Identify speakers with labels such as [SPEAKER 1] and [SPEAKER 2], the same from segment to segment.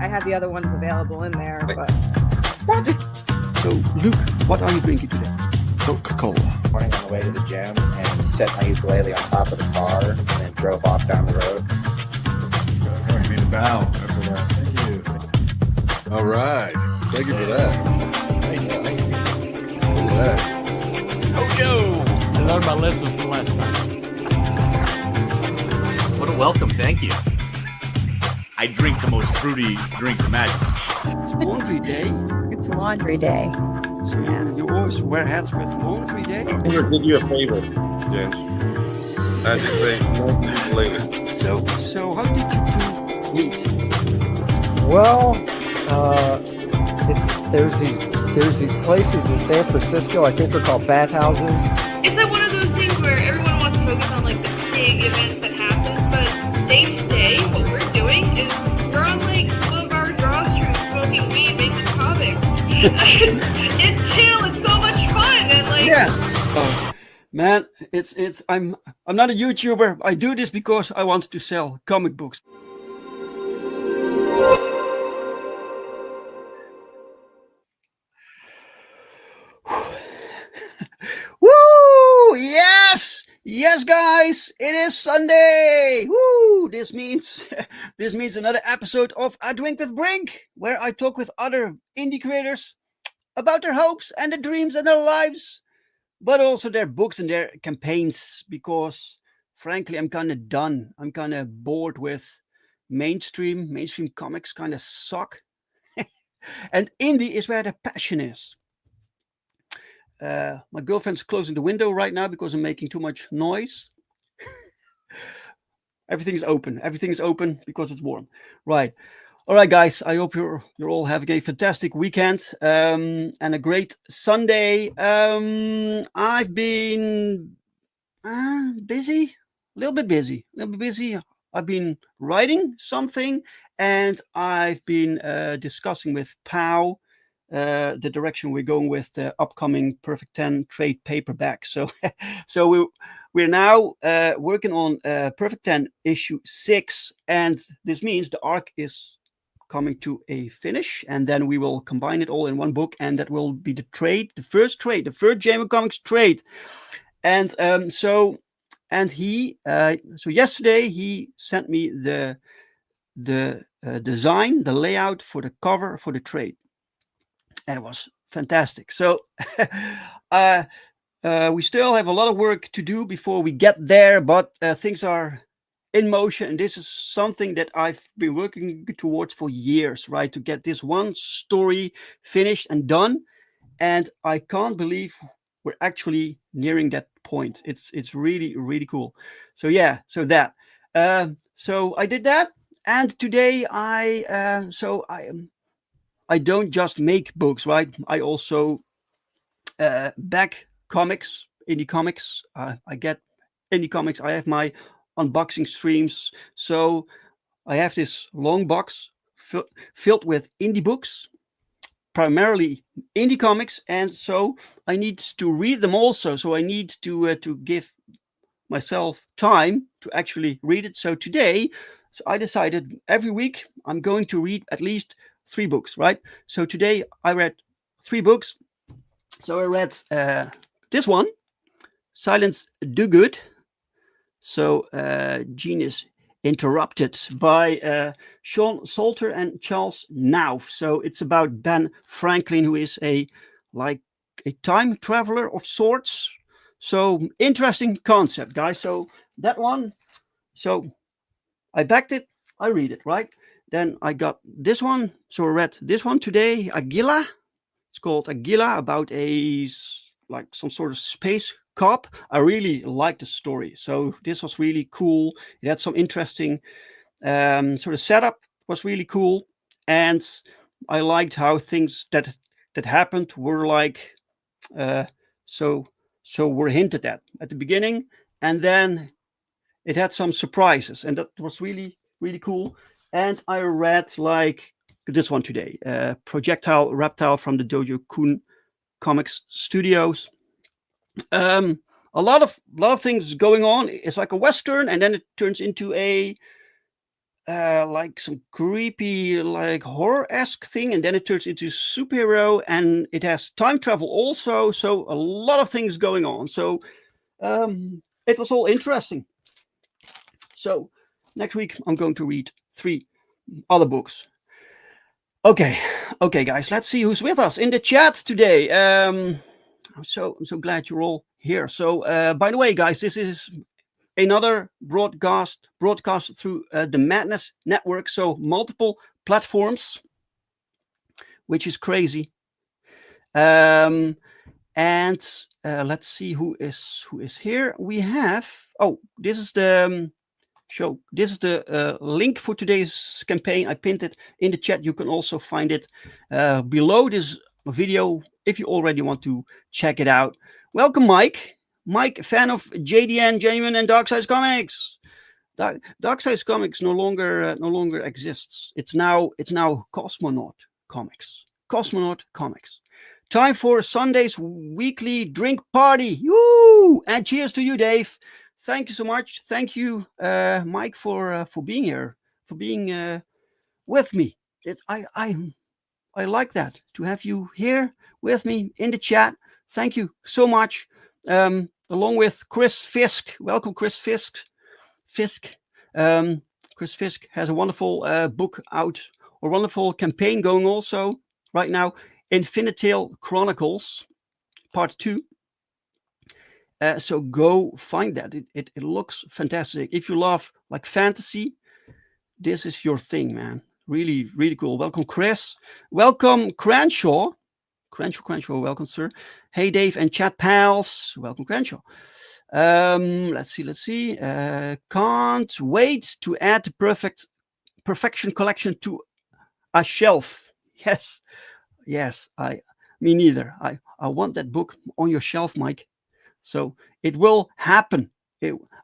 [SPEAKER 1] have the other ones available in there.
[SPEAKER 2] Wait.
[SPEAKER 1] But
[SPEAKER 2] What? So, Luke, what are you drinking today? Coca-Cola.
[SPEAKER 3] Morning on the way to the gym and set my ukulele on top of the car and then drove off down the road.
[SPEAKER 4] I made a bow after that. Thank you.
[SPEAKER 5] All right. Thank you for that.
[SPEAKER 3] Thank you.
[SPEAKER 5] Look at that.
[SPEAKER 6] Yo! I learned my lesson from last time. What a welcome, thank you. I drink the most fruity drinks imaginable.
[SPEAKER 2] It's laundry day.
[SPEAKER 1] it's laundry day.
[SPEAKER 2] So you always wear hats with laundry day?
[SPEAKER 7] I'm going to do you a favor, James. As you say, later.
[SPEAKER 2] So how did you two meet?
[SPEAKER 8] Well, there's these places in San Francisco, I think they're called bathhouses.
[SPEAKER 9] It's like one of those things where everyone wants to focus on like the big events that happen, but day to day, what we're doing is we're on like one of our draw streets, smoking weed, making comics. It's chill. It's so much fun, and like
[SPEAKER 2] Oh, man, I'm not a YouTuber. I do this because I want to sell comic books. Woo! Yes, guys, it is Sunday. Woo! This means another episode of A Drink with Brink, where I talk with other indie creators about their hopes and their dreams and their lives, but also their books and their campaigns. Because, frankly, I'm kind of done. I'm kind of bored with mainstream comics. Kind of suck, and indie is where the passion is. My girlfriend's closing the window right now because I'm making too much noise. Everything's open because it's warm. Right. All right, guys. I hope you're all having a fantastic weekend and a great Sunday. I've been busy, a little bit busy. I've been writing something, and I've been discussing with Pau the direction we're going with the upcoming Perfect 10 trade paperback. So we're now working on Perfect 10 issue 6, and this means the arc is coming to a finish, and then we will combine it all in one book, and that will be the first JMO Comics trade. And so yesterday he sent me the design, the layout for the cover for the trade. And it was fantastic. So we still have a lot of work to do before we get there, but things are in motion. And this is something that I've been working towards for years, right? To get this one story finished and done. And I can't believe we're actually nearing that point. It's really, really cool. So yeah, so I did that. And today I don't just make books, right? I also back comics, indie comics. I get indie comics. I have my unboxing streams. So I have this long box filled with indie books, primarily indie comics. And so I need to read them also. So I need to give myself time to actually read it. So today, I decided every week I'm going to read at least 3 books, right? So today I read 3 books. So I read this one, Silence Do Good. So Genius Interrupted by Sean Salter and Charles Knauf. So it's about Ben Franklin, who is a time traveler of sorts. So interesting concept, guys. So that one, so I backed it, I read it, right? Then I got this one. So I read this one today, Aguila. It's called Aguila, about some sort of space cop. I really liked the story. So this was really cool. It had some interesting sort of setup, was really cool. And I liked how things that happened were so were hinted at the beginning. And then it had some surprises. And that was really, really cool. And I read this one today, Projectile Reptile from the Dojo Kun Comics Studios. A lot of things going on. It's like a Western, and then it turns into a like some creepy, like horror-esque thing, and then it turns into superhero, and it has time travel also. So a lot of things going on. So it was all interesting. So next week I'm going to read 3 other books. Okay, guys, let's see who's with us in the chat today. I'm so glad you're all here. So by the way, guys, this is another broadcast through the Madness Network, so multiple platforms, which is crazy. And let's see who is here. We have this is the show. This is the link for today's campaign. I pinned it in the chat. You can also find it below this video if you already want to check it out. Welcome, Mike. Mike, fan of JDN, Genuine, and Dark Size Comics. Dark Size Comics no longer exists. It's now Cosmonaut Comics. Cosmonaut Comics. Time for Sunday's weekly drink party. Woo! And cheers to you, Dave. Thank you so much. Thank you, Mike, for being here, for being with me. I like that, to have you here with me in the chat. Thank you so much. Along with Chris Fisk. Welcome, Chris Fisk. Chris Fisk has a wonderful book out, or wonderful campaign going also right now. Infinitale Chronicles, Part 2. So go find that. It looks fantastic. If you love like fantasy, this is your thing, man. Really, really cool. Welcome, Chris. Welcome, Cranshaw. Cranshaw, welcome, sir. Hey, Dave and chat pals. Welcome, Cranshaw. Let's see. Can't wait to add the Perfection collection to a shelf. Yes. Me neither. I want that book on your shelf, Mike. So it will happen.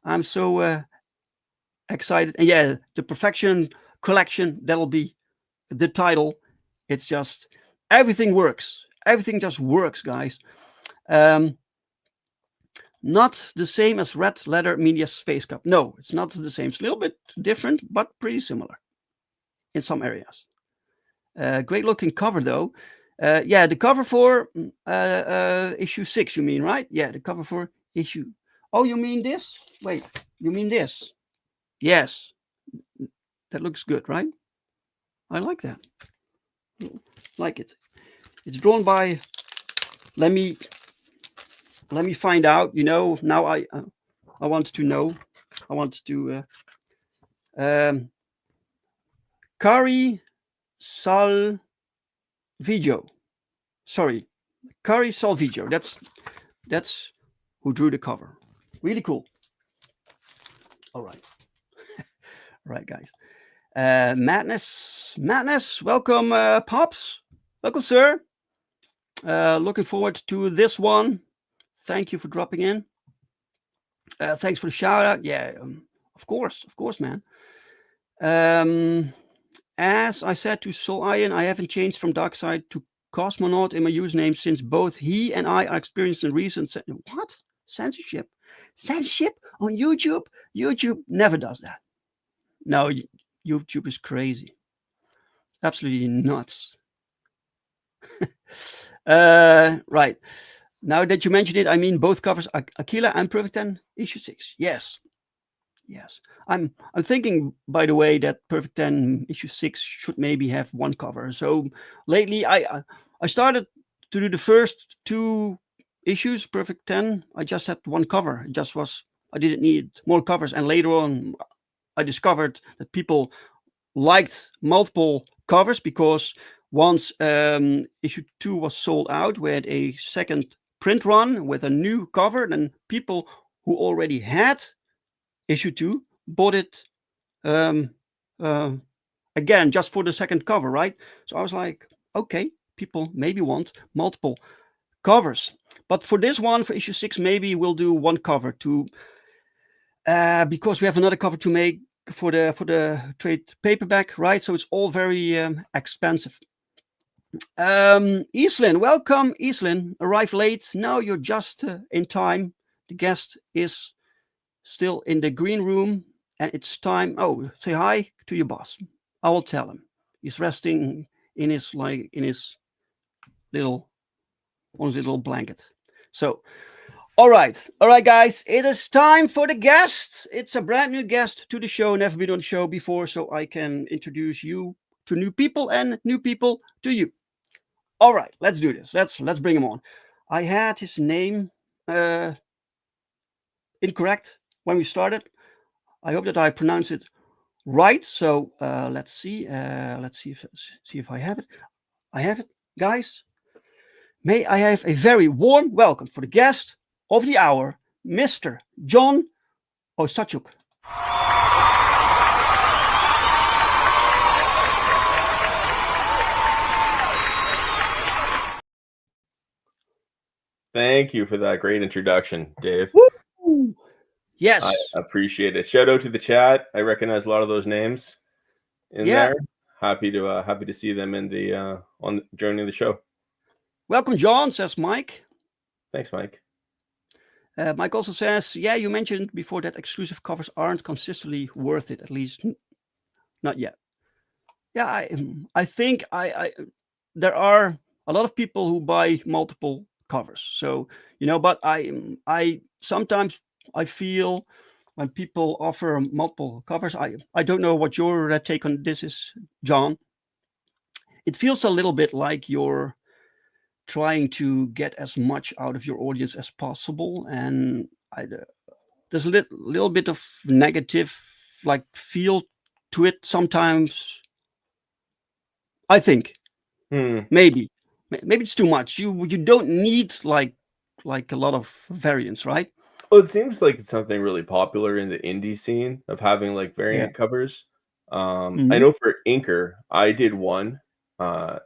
[SPEAKER 2] I'm so excited. And yeah, the Perfection collection, that'll be the title. It's just everything works. Everything just works, guys. Not the same as Red Letter Media Space Cup. No, it's not the same. It's a little bit different, but pretty similar in some areas. Great looking cover, though. Yeah, the cover for issue 6, you mean, right? Yeah, the cover for issue. Oh, you mean this? Wait, you mean this? Yes. That looks good, right? I like that. Like it. It's drawn by. Let me find out. You know, now I want to know. I want to. Kari Salvigo. Sorry, Kari Salvigo. That's who drew the cover. Really cool. All right. All right, guys. Madness. Welcome, Pops. Welcome, sir. Looking forward to this one. Thank you for dropping in. Thanks for the shout out. Yeah, of course, man. As I said to Soul Iron, I haven't changed from Dark Side to Cosmonaut in my username since both he and I are experiencing recent what? Censorship on YouTube? YouTube never does that. No, YouTube is crazy. Absolutely nuts. Right. Now that you mentioned it, I mean both covers, Aquila and Perfect 10, issue 6. Yes. I'm thinking, by the way, that Perfect 10 issue 6 should maybe have one cover. So lately, I started to do the first 2 issues, Perfect 10. I just had one cover. I didn't need more covers. And later on, I discovered that people liked multiple covers because once issue 2 was sold out, we had a second print run with a new cover. Then people who already had issue 2 bought it again just for the second cover, right? So I was like, okay, people maybe want multiple covers, but for this one, for issue 6, maybe we'll do one cover to because we have another cover to make for the trade paperback, right? So it's all very expensive. Eslin, welcome. Eslin, arrived late. No, you're just in time. The guest is still in the green room and it's time. Oh, say hi to your boss. I will tell him. He's resting in his little blanket. So, all right, guys, it is time for the guest. It's a brand new guest to the show, never been on the show before, so I can introduce you to new people and new people to you. All right, let's do this. Let's bring him on. I had his name incorrect when we started. I hope that I pronounce it right. So let's see. Let's see if I have it. I have it, guys. May I have a very warm welcome for the guest of the hour, Mr. John Osachuk.
[SPEAKER 7] Thank you for that great introduction, Dave.
[SPEAKER 2] Woo! Yes.
[SPEAKER 7] I appreciate it. Shout out to the chat. I recognize a lot of those names in there. Happy to see them in the joining the show.
[SPEAKER 2] Welcome, John, says Mike.
[SPEAKER 7] Thanks, Mike.
[SPEAKER 2] Mike also says, yeah, you mentioned before that exclusive covers aren't consistently worth it, at least not yet. Yeah, I think there are a lot of people who buy multiple covers. So, but I sometimes I feel when people offer multiple covers, I don't know what your take on this is, John. It feels a little bit like you're trying to get as much out of your audience as possible, and there's a little bit of negative feel to it sometimes. I think maybe it's too much. You don't need like a lot of variants, right?
[SPEAKER 7] Well, it seems like it's something really popular in the indie scene of having variant covers. I know for Inker, I did one.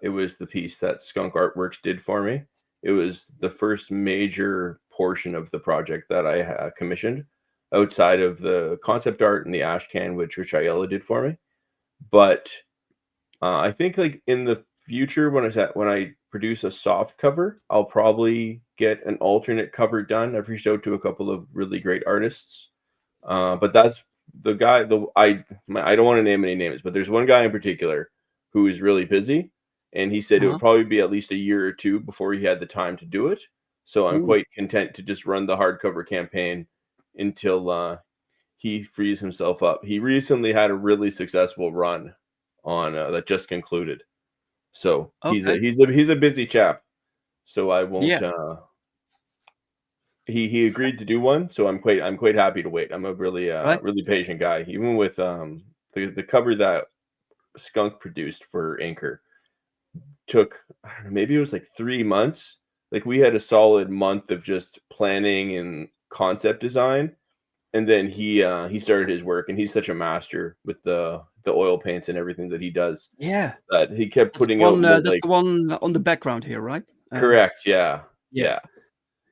[SPEAKER 7] It was the piece that Skunk Artworks did for me. It was the first major portion of the project that I commissioned outside of the concept art and the ash can, which Ayala did for me. But I think in the future, when I produce a soft cover, I'll probably get an alternate cover done. I've reached out to a couple of really great artists, but that's the guy. I don't want to name any names, but there's one guy in particular who is really busy, and he said it would probably be at least a year or two before he had the time to do it. So I'm quite content to just run the hardcover campaign until he frees himself up. He recently had a really successful run on that just concluded. So he's a busy chap. So I won't. Yeah. He agreed to do one, so I'm quite happy to wait. I'm a really really patient guy. Even with the cover that Skunk produced for Inker took, I don't know, maybe it was 3 months. We had a solid month of just planning and concept design, and then he started his work, and he's such a master with the oil paints and everything that he does.
[SPEAKER 2] Yeah,
[SPEAKER 7] that he kept putting out.
[SPEAKER 2] That's the one on the background here, right?
[SPEAKER 7] Correct. Yeah.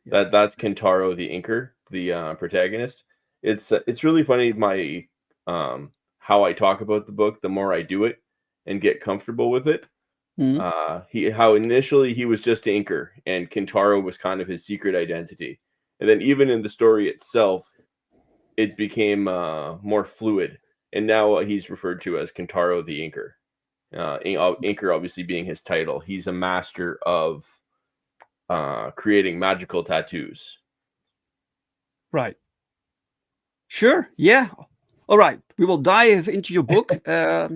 [SPEAKER 7] That's Kentaro the Inker, the protagonist. It's really funny how I talk about the book. The more I do it and get comfortable with it, how initially he was just Inker, and Kentaro was kind of his secret identity, and then even in the story itself, it became more fluid. And now he's referred to as Kentaro the Inker. Inker obviously being his title. He's a master of creating magical tattoos.
[SPEAKER 2] Right. Sure. Yeah. All right. We will dive into your book a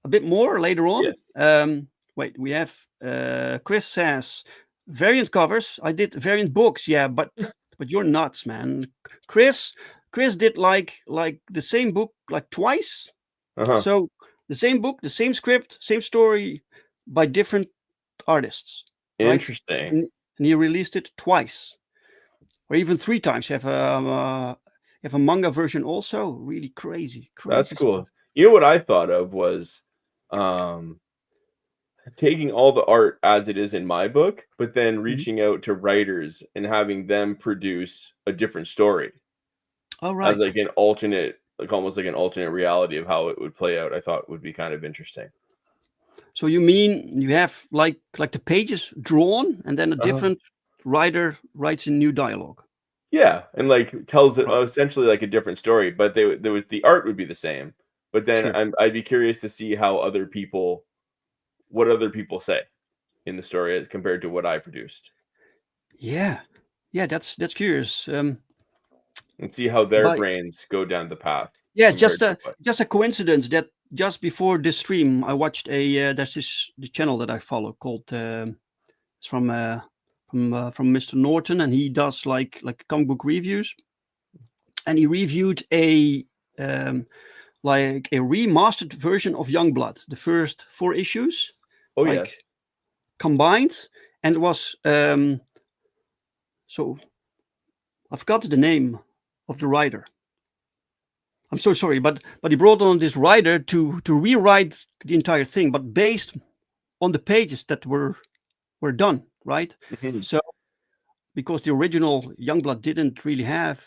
[SPEAKER 2] bit more later on. Yes. Wait, we have Chris says variant covers. I did variant books. Yeah, but you're nuts, man. Chris did like the same book twice. So the same book, the same script, same story by different artists.
[SPEAKER 7] Interesting.
[SPEAKER 2] Right? And he released it twice, or even 3 times. You have a manga version also. Really crazy.
[SPEAKER 7] That's cool. Stuff. You know what I thought of was taking all the art as it is in my book, but then reaching out to writers and having them produce a different story.
[SPEAKER 2] All right.
[SPEAKER 7] As an alternate, almost an alternate reality of how it would play out. I thought would be kind of interesting.
[SPEAKER 2] So you mean you have like the pages drawn, and then a different writer writes a new dialogue?
[SPEAKER 7] Yeah, and like tells it
[SPEAKER 2] Right.
[SPEAKER 7] essentially like a different story, but the art would be the same. But then
[SPEAKER 2] Sure.
[SPEAKER 7] I'd be curious to see how what other people say in the story as compared to what I produced,
[SPEAKER 2] Yeah. Yeah, that's curious.
[SPEAKER 7] and see how their
[SPEAKER 2] But
[SPEAKER 7] brains go down the path
[SPEAKER 2] yeah, it's
[SPEAKER 7] compared to what.
[SPEAKER 2] just a coincidence that just before this stream, I watched there's the channel that I follow called it's from Mr. Norton, and he does like comic book reviews, and he reviewed a like a remastered version of Youngblood, the first 4 issues,
[SPEAKER 7] Oh yes,
[SPEAKER 2] like combined, and it was so I forgot the name of the writer. I'm so sorry, but he brought on this writer to rewrite the entire thing, but based on the pages that were done, right?
[SPEAKER 7] Mhm.
[SPEAKER 2] So because the original Youngblood didn't really have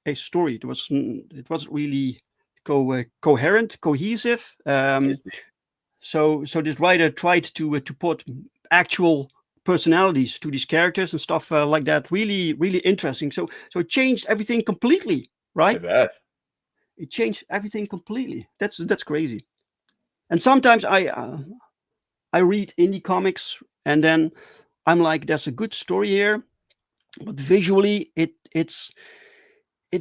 [SPEAKER 2] a story, it wasn't really coherent, cohesive.
[SPEAKER 7] I see.
[SPEAKER 2] So this writer tried to put actual personalities to these characters and stuff like that. Really, really interesting. So it changed everything completely,
[SPEAKER 7] I
[SPEAKER 2] right?
[SPEAKER 7] bet.
[SPEAKER 2] It changed everything completely. That's crazy. And sometimes I read indie comics and then I'm like, there's a good story here, but visually it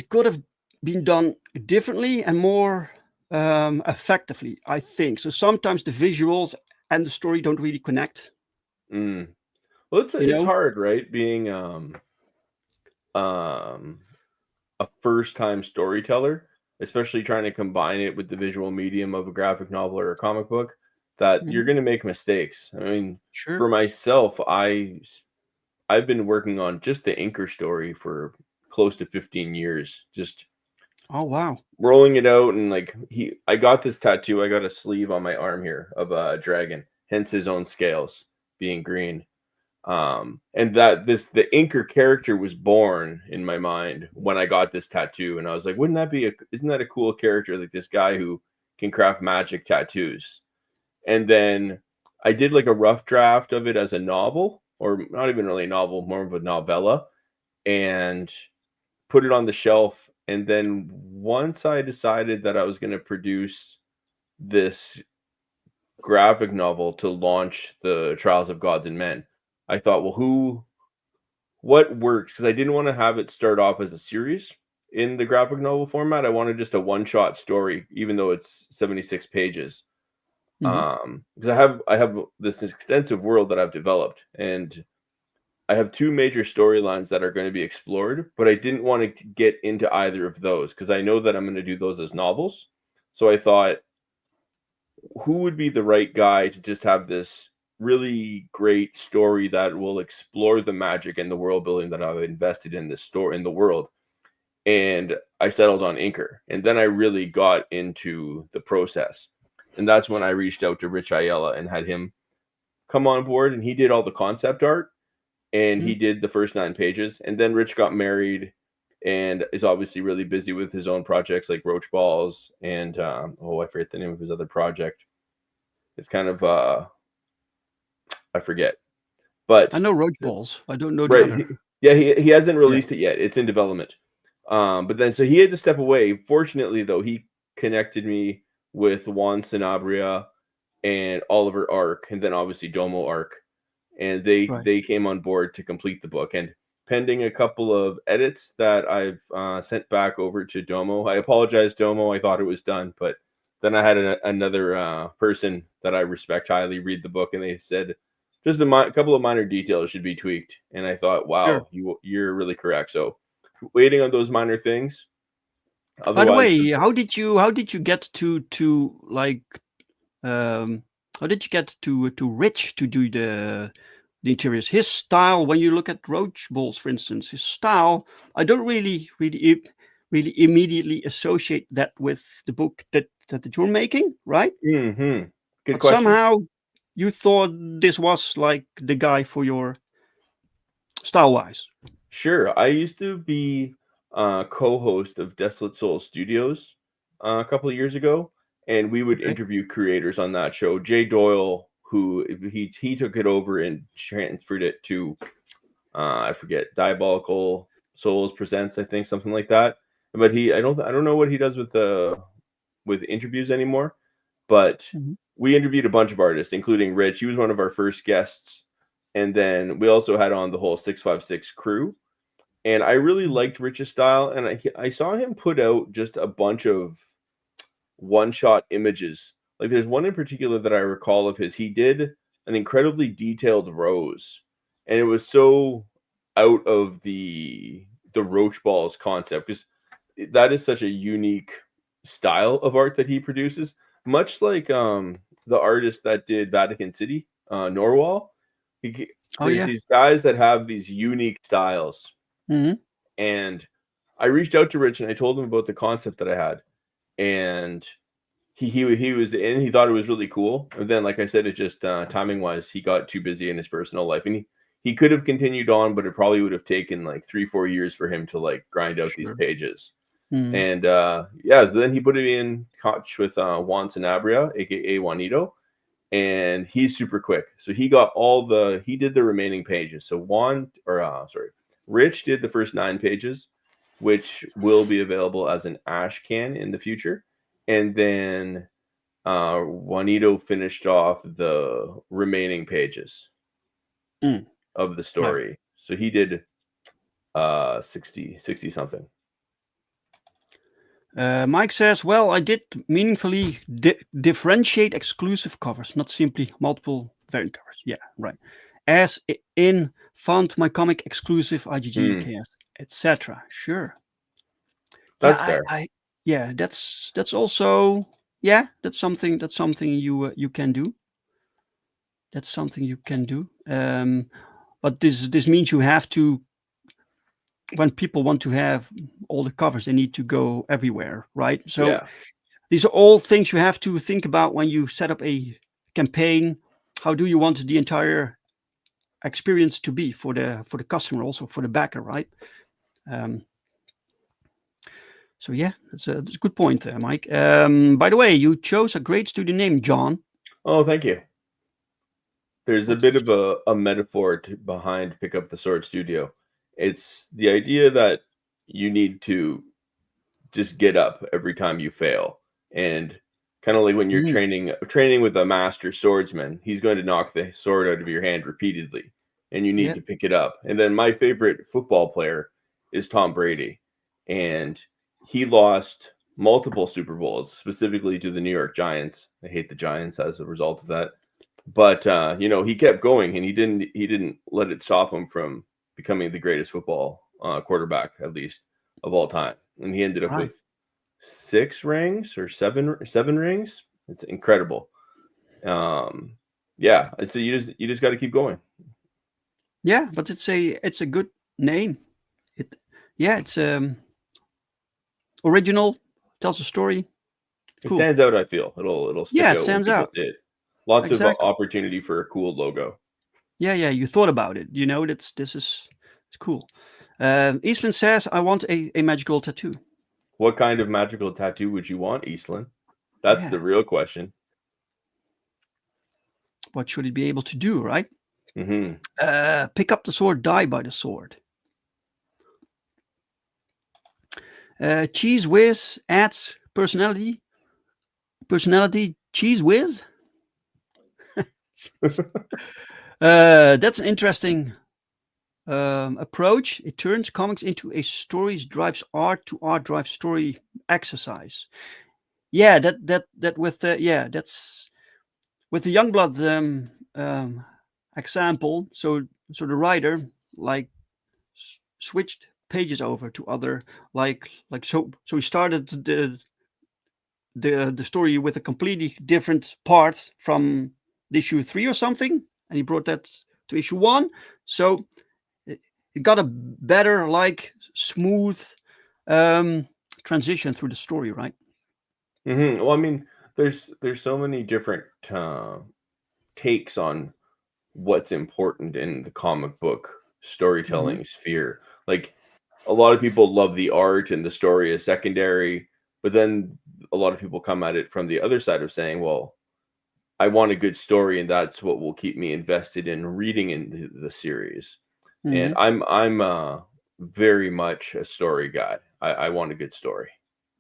[SPEAKER 2] could have been done differently and more effectively, I think. So sometimes the visuals and the story don't really connect.
[SPEAKER 7] Mm. Well,
[SPEAKER 2] You
[SPEAKER 7] it's
[SPEAKER 2] know?
[SPEAKER 7] hard, right? Being a first time storyteller, especially trying to combine it with the visual medium of a graphic novel or a comic book, that you're
[SPEAKER 2] Mhm.
[SPEAKER 7] going to make mistakes. I mean,
[SPEAKER 2] Sure.
[SPEAKER 7] for myself, I've been working on just the Inker story for close to 15 years, just
[SPEAKER 2] Oh wow.
[SPEAKER 7] rolling it out. And like I got this tattoo, I got a sleeve on my arm here of a dragon, hence his own scales being green. And that the Inker character was born in my mind when I got this tattoo, and I was like, isn't that a cool character, like this guy who can craft magic tattoos? And then I did like a rough draft of it as a novel, or not even really a novel, more of a novella, and put it on the shelf. And then once I decided that I was going to produce this graphic novel to launch the Trials of Gods and Men, I thought, well, what works? Because I didn't want to have it start off as a series in the graphic novel format. I wanted just a one-shot story, even though it's 76 pages.
[SPEAKER 2] Hmm.
[SPEAKER 7] Because I have this extensive world that I've developed, and I have two major storylines that are going to be explored, but I didn't want to get into either of those because I know that I'm going to do those as novels. So I thought, who would be the right guy to just have this really great story that will explore the magic and the world building that I've invested in this story in the world? And I settled on Inker, and then I really got into the process. And that's when I reached out to Rich Ayala and had him come on board, and he did all the concept art and
[SPEAKER 2] Hmm.
[SPEAKER 7] he did the first 9 pages. And then Rich got married and is obviously really busy with his own projects like Roach Balls and I forget the name of his other project. It's kind of I forget,
[SPEAKER 2] I
[SPEAKER 7] but
[SPEAKER 2] know Roach Balls. I don't know the
[SPEAKER 7] right,
[SPEAKER 2] other.
[SPEAKER 7] yeah, he hasn't
[SPEAKER 2] Yeah.
[SPEAKER 7] released it yet. It's in development. But then so he had to step away. Fortunately, though, he connected me with Juan Sanabria and Oliver Ark, and then obviously Domo Ark, and
[SPEAKER 2] Right.
[SPEAKER 7] they came on board to complete the book. And pending a couple of edits that I've sent back over to Domo. I apologize, Domo. I thought it was done, but then I had another person that I respect highly read the book, and they said just a couple of minor details should be tweaked. And I thought,
[SPEAKER 2] Sure.
[SPEAKER 7] wow, you're really correct. So waiting on those minor things.
[SPEAKER 2] By the
[SPEAKER 7] Otherwise,
[SPEAKER 2] way, how did you get to like how did you get to Rich to do the interiors? His style, when you look at Roach Balls, for instance, his style, I don't really immediately associate that with the book that you're making, right?
[SPEAKER 7] good
[SPEAKER 2] But
[SPEAKER 7] question.
[SPEAKER 2] somehow you thought this was like the guy for your style wise.
[SPEAKER 7] Sure. I used to be co-host of Desolate Soul Studios a couple of years ago, and we would
[SPEAKER 2] Okay.
[SPEAKER 7] interview creators on that show. Jay Doyle, who he took it over and transferred it to I forget, Diabolical Souls Presents, I think, something like that. But I don't know what he does with interviews anymore. But
[SPEAKER 2] Mhm.
[SPEAKER 7] we interviewed a bunch of artists, including Rich. He was one of our first guests, and then we also had on the whole 656 crew. And I really liked Rich's style, and I saw him put out just a bunch of one-shot images. Like there's one in particular that I recall of his. He did an incredibly detailed rose, and it was so out of the Roach Balls concept, because that is such a unique style of art that he produces, much like the artist that did Vatican City, Norwal.
[SPEAKER 2] Oh
[SPEAKER 7] There's
[SPEAKER 2] yeah.
[SPEAKER 7] these guys that have these unique styles,
[SPEAKER 2] Hmm.
[SPEAKER 7] and I reached out to Rich and I told him about the concept that I had, and he was in. He thought it was really cool, and then, like I said, it just timing wise, he got too busy in his personal life, and he could have continued on, but it probably would have taken like 3-4 years for him to like grind out these
[SPEAKER 2] Sure.
[SPEAKER 7] pages.
[SPEAKER 2] Mhm.
[SPEAKER 7] And yeah, then he put it in touch with Juan Sanabria, aka Juanito, and he's super quick. So he did the remaining pages. So Rich did the first 9 pages, which will be available as an ash can in the future. And then Juanito finished off the remaining pages of the story. So he did 60 something.
[SPEAKER 2] Mike says, well, I did meaningfully differentiate exclusive covers, not simply multiple variant covers. Yeah, right. As in FundMyComic exclusive IGG, KS, etc. Sure.
[SPEAKER 7] That's fair.
[SPEAKER 2] Yeah, that's also, yeah, that's something you can do. That's something you can do. But this means you have to, when people want to have all the covers, they need to go everywhere, right? So
[SPEAKER 7] Yeah.
[SPEAKER 2] these are all things you have to think about when you set up a campaign. How do you want the entire experience to be for the customer, also for the backer, right? So yeah, that's a good point there, Mike. By the way, you chose a great studio name, John.
[SPEAKER 7] Oh, thank you. There's a
[SPEAKER 2] What's
[SPEAKER 7] bit of a metaphor behind Pick Up the Sword Studio. It's the idea that you need to just get up every time you fail, and kind of like when you're training with a master swordsman, he's going to knock the sword out of your hand repeatedly, and you need to pick it up. And then my favorite football player is Tom Brady, and he lost multiple Super Bowls, specifically to the New York Giants. I hate the Giants as a result of that. But he kept going, and he didn't let it stop him from becoming the greatest football quarterback, at least of all time. And he ended up with 6 rings or 7 rings. It's incredible. Yeah, so you just got to keep going.
[SPEAKER 2] Yeah, but it's a good name. It's original, tells a story.
[SPEAKER 7] It stands out. I feel it'll stick out.
[SPEAKER 2] It stands out.
[SPEAKER 7] Lots of opportunity for a cool logo.
[SPEAKER 2] Yeah, you thought about it. This is cool. Eastland says, I want a magical tattoo.
[SPEAKER 7] What kind of magical tattoo would you want, Eastland? That's the real question.
[SPEAKER 2] What should it be able to do, right?
[SPEAKER 7] Mm-hmm.
[SPEAKER 2] Pick up the sword, die by the sword. Cheese Whiz adds personality. Cheese Whiz? That's an interesting approach. It turns comics into a stories drives art to art drives story exercise. Yeah, that with that's with the Youngblood example. So the writer like switched pages over to other so he started the story with a completely different part from issue 3 or something, and he brought that to issue 1. So it got a better smooth transition through the story, right?
[SPEAKER 7] Mm-hmm. Well, I mean, there's so many different takes on what's important in the comic book storytelling sphere. Like, a lot of people love the art and the story is secondary, but then a lot of people come at it from the other side of saying, well, I want a good story, and that's what will keep me invested in reading in the series. And I'm very much a story guy. I want a good story.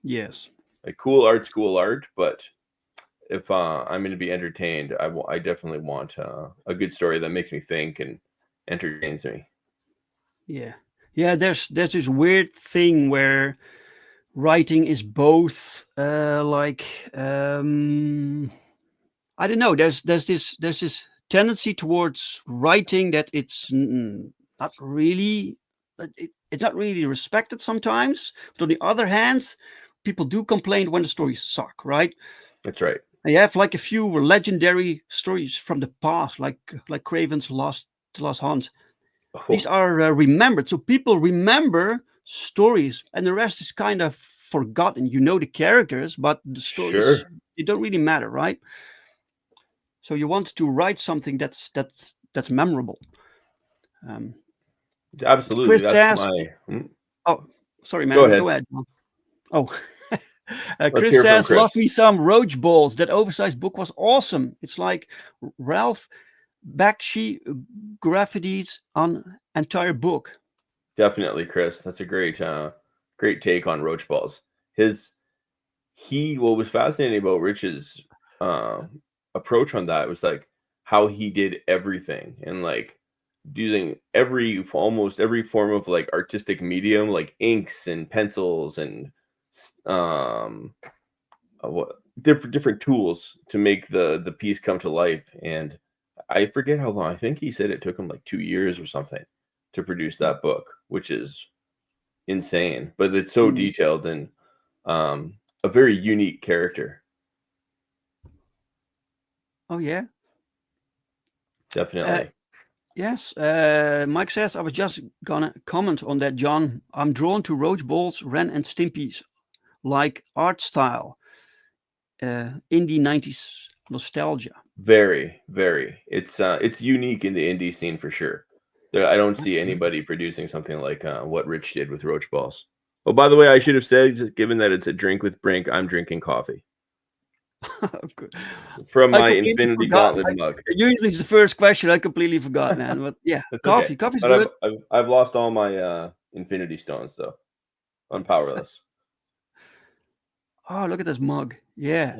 [SPEAKER 2] Yes.
[SPEAKER 7] Like cool art, but if I'm going to be entertained, I definitely want a good story that makes me think and entertains me.
[SPEAKER 2] Yeah. Yeah, there's this weird thing where writing is both like I don't know. There's this tendency towards writing that it's not really it's not really respected sometimes. But on the other hand, people do complain when the stories suck, right?
[SPEAKER 7] That's right.
[SPEAKER 2] And you have like a few legendary stories from the past, like Craven's Lost Hunt. These are remembered, so people remember stories, and the rest is kind of forgotten. You know the characters, but the stories
[SPEAKER 7] Sure.
[SPEAKER 2] they don't really matter, right? So you want to write something that's memorable.
[SPEAKER 7] Absolutely.
[SPEAKER 2] Chris
[SPEAKER 7] That's
[SPEAKER 2] says,
[SPEAKER 7] my.
[SPEAKER 2] "Oh, sorry, man.
[SPEAKER 7] Go ahead.
[SPEAKER 2] Go ahead. Oh,
[SPEAKER 7] Let's
[SPEAKER 2] Chris
[SPEAKER 7] hear from
[SPEAKER 2] says,
[SPEAKER 7] Chris.
[SPEAKER 2] love me some Roach Balls. That oversized book was awesome. It's like Ralph Bakshi graffitis on entire book."
[SPEAKER 7] Definitely, Chris. That's a great take on Roach Balls. What was fascinating about Rich's approach on that was like how he did everything and like using almost every form of like artistic medium, like inks and pencils and what different tools to make the piece come to life. And I forget how long. I think he said it took him like 2 years or something to produce that book, which is insane. But it's so detailed and a very unique character.
[SPEAKER 2] Oh yeah.
[SPEAKER 7] Definitely.
[SPEAKER 2] Yes, Mike says, I was just gonna comment on that, John. I'm drawn to Roach Balls, Ren and Stimpy's like art style, indie 90s nostalgia.
[SPEAKER 7] Very, very. It's unique in the indie scene for sure. I don't see anybody producing something like what Rich did with Roach Balls. Oh, by the way, I should have said, just given that it's a drink with Brink, I'm drinking coffee from my Infinity Gauntlet mug.
[SPEAKER 2] Usually it's the first question. I completely forgot, man. But yeah, coffee. Okay. Coffee's good.
[SPEAKER 7] I've lost all my Infinity Stones though. I'm powerless.
[SPEAKER 2] Oh, look at this mug. Yeah.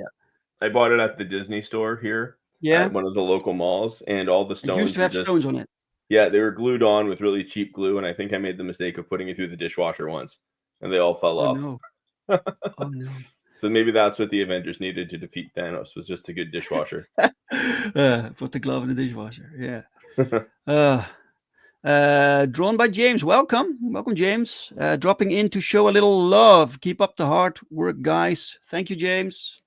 [SPEAKER 7] I bought it at the Disney store here.
[SPEAKER 2] Yeah.
[SPEAKER 7] At one of the local malls, and all the stones
[SPEAKER 2] it used to have stones on it.
[SPEAKER 7] Yeah, they were glued on with really cheap glue, and I think I made the mistake of putting it through the dishwasher once, and they all fell off.
[SPEAKER 2] No. Oh no.
[SPEAKER 7] So maybe that's what the Avengers needed to defeat Thanos, was just a good dishwasher.
[SPEAKER 2] Put the glove in the dishwasher. Yeah. Drawn by James. Welcome, James. Dropping in to show a little love. Keep up the hard work, guys. Thank you, James.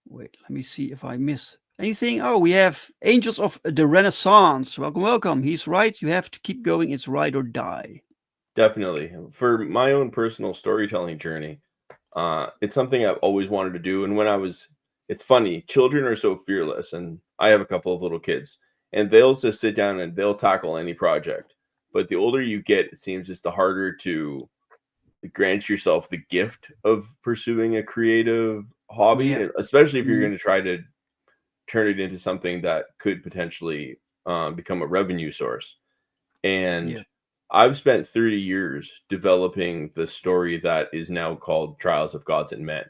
[SPEAKER 2] Wait, let me see if I miss anything. Oh, we have Angels of the Renaissance. Welcome. He's right. You have to keep going. It's ride or die.
[SPEAKER 7] Definitely. For my own personal storytelling journey, it's something I've always wanted to do. And it's funny, children are so fearless, and I have a couple of little kids, and they'll just sit down and they'll tackle any project. But the older you get, it seems just the harder to grant yourself the gift of pursuing a creative hobby, especially if you're going to try to turn it into something that could potentially become a revenue source. And I've spent 30 years developing the story that is now called Trials of Gods and Men.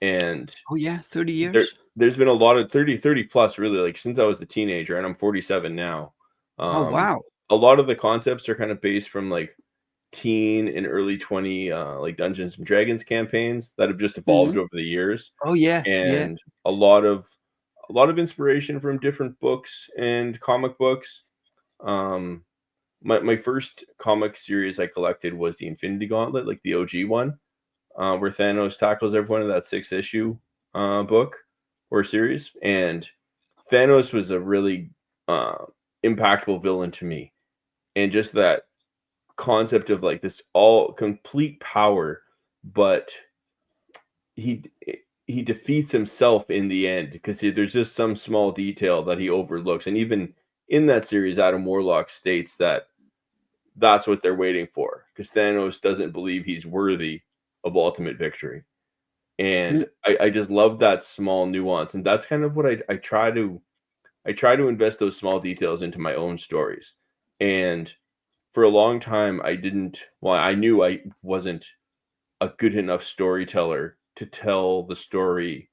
[SPEAKER 7] And
[SPEAKER 2] 30 years.
[SPEAKER 7] There's been a lot of 30 plus, really, like since I was a teenager, and I'm 47 now.
[SPEAKER 2] Oh wow.
[SPEAKER 7] A lot of the concepts are kind of based from like teen and early 20 like Dungeons and Dragons campaigns that have just evolved over the years.
[SPEAKER 2] Oh yeah.
[SPEAKER 7] And a lot of inspiration from different books and comic books. My first comic series I collected was the Infinity Gauntlet, like the OG one, where Thanos tackles everyone in that 6-issue book or series. And Thanos was a really impactful villain to me. And just that concept of like this all complete power, but he defeats himself in the end because there's just some small detail that he overlooks. And even in that series, Adam Warlock states that that's what they're waiting for, because Thanos doesn't believe he's worthy of ultimate victory. And I just love that small nuance. And that's kind of what I try to I try to invest those small details into my own stories. And for a long time, I knew I wasn't a good enough storyteller to tell the story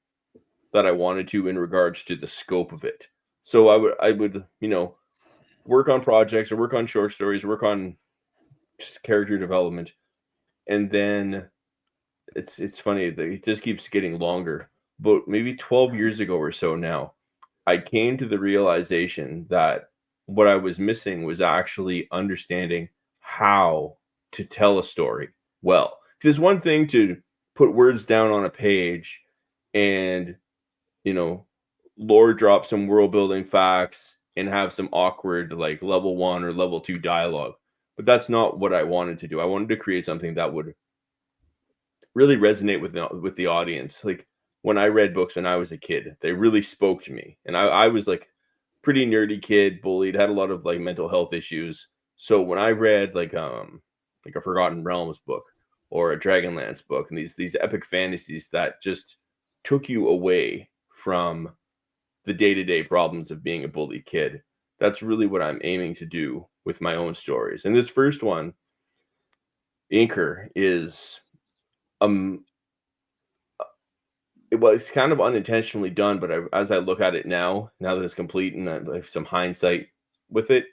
[SPEAKER 7] that I wanted to in regards to the scope of it. So I would, work on projects or work on short stories, work on just character development. And then it's funny that it just keeps getting longer. But maybe 12 years ago or so now, I came to the realization that what I was missing was actually understanding how to tell a story well. Because it's one thing to put words down on a page and, lore drop some world building facts and have some awkward like level 1 or level 2 dialogue. But that's not what I wanted to do. I wanted to create something that would really resonate with the audience. Like when I read books when I was a kid, they really spoke to me. And I was like pretty nerdy kid, bullied, had a lot of like mental health issues. So when I read like a Forgotten Realms book or a Dragonlance book and these epic fantasies that just took you away from the day-to-day problems of being a bullied kid, that's really what I'm aiming to do with my own stories. And this first one, Inker, is it was kind of unintentionally done, but as I look at it now that it's complete and I have some hindsight with it,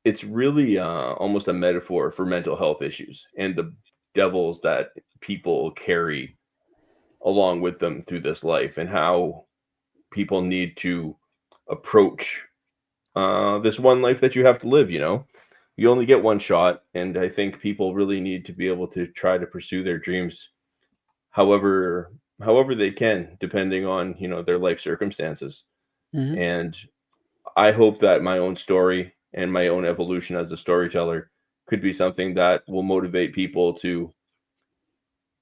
[SPEAKER 7] it's really almost a metaphor for mental health issues and the devils that people carry along with them through this life, and how people need to approach this one life that you have to live. You only get one shot, and I think people really need to be able to try to pursue their dreams however they can, depending on their life circumstances.
[SPEAKER 2] Mhm.
[SPEAKER 7] And I hope that my own story and my own evolution as a storyteller could be something that will motivate people to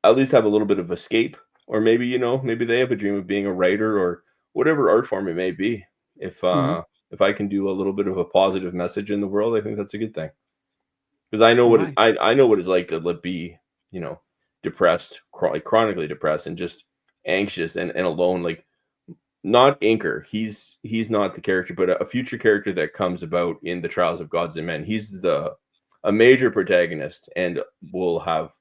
[SPEAKER 7] at least have a little bit of escape, or maybe maybe they have a dream of being a writer or whatever art form it may be. If I can do a little bit of a positive message in the world, I think that's a good thing. Because I know
[SPEAKER 2] Right.
[SPEAKER 7] I know what it's like to be depressed, chronically depressed, and just anxious and alone. Like, not Inker, he's not the character, but a future character that comes about in the Trials of Gods and Men. He's a major protagonist and will have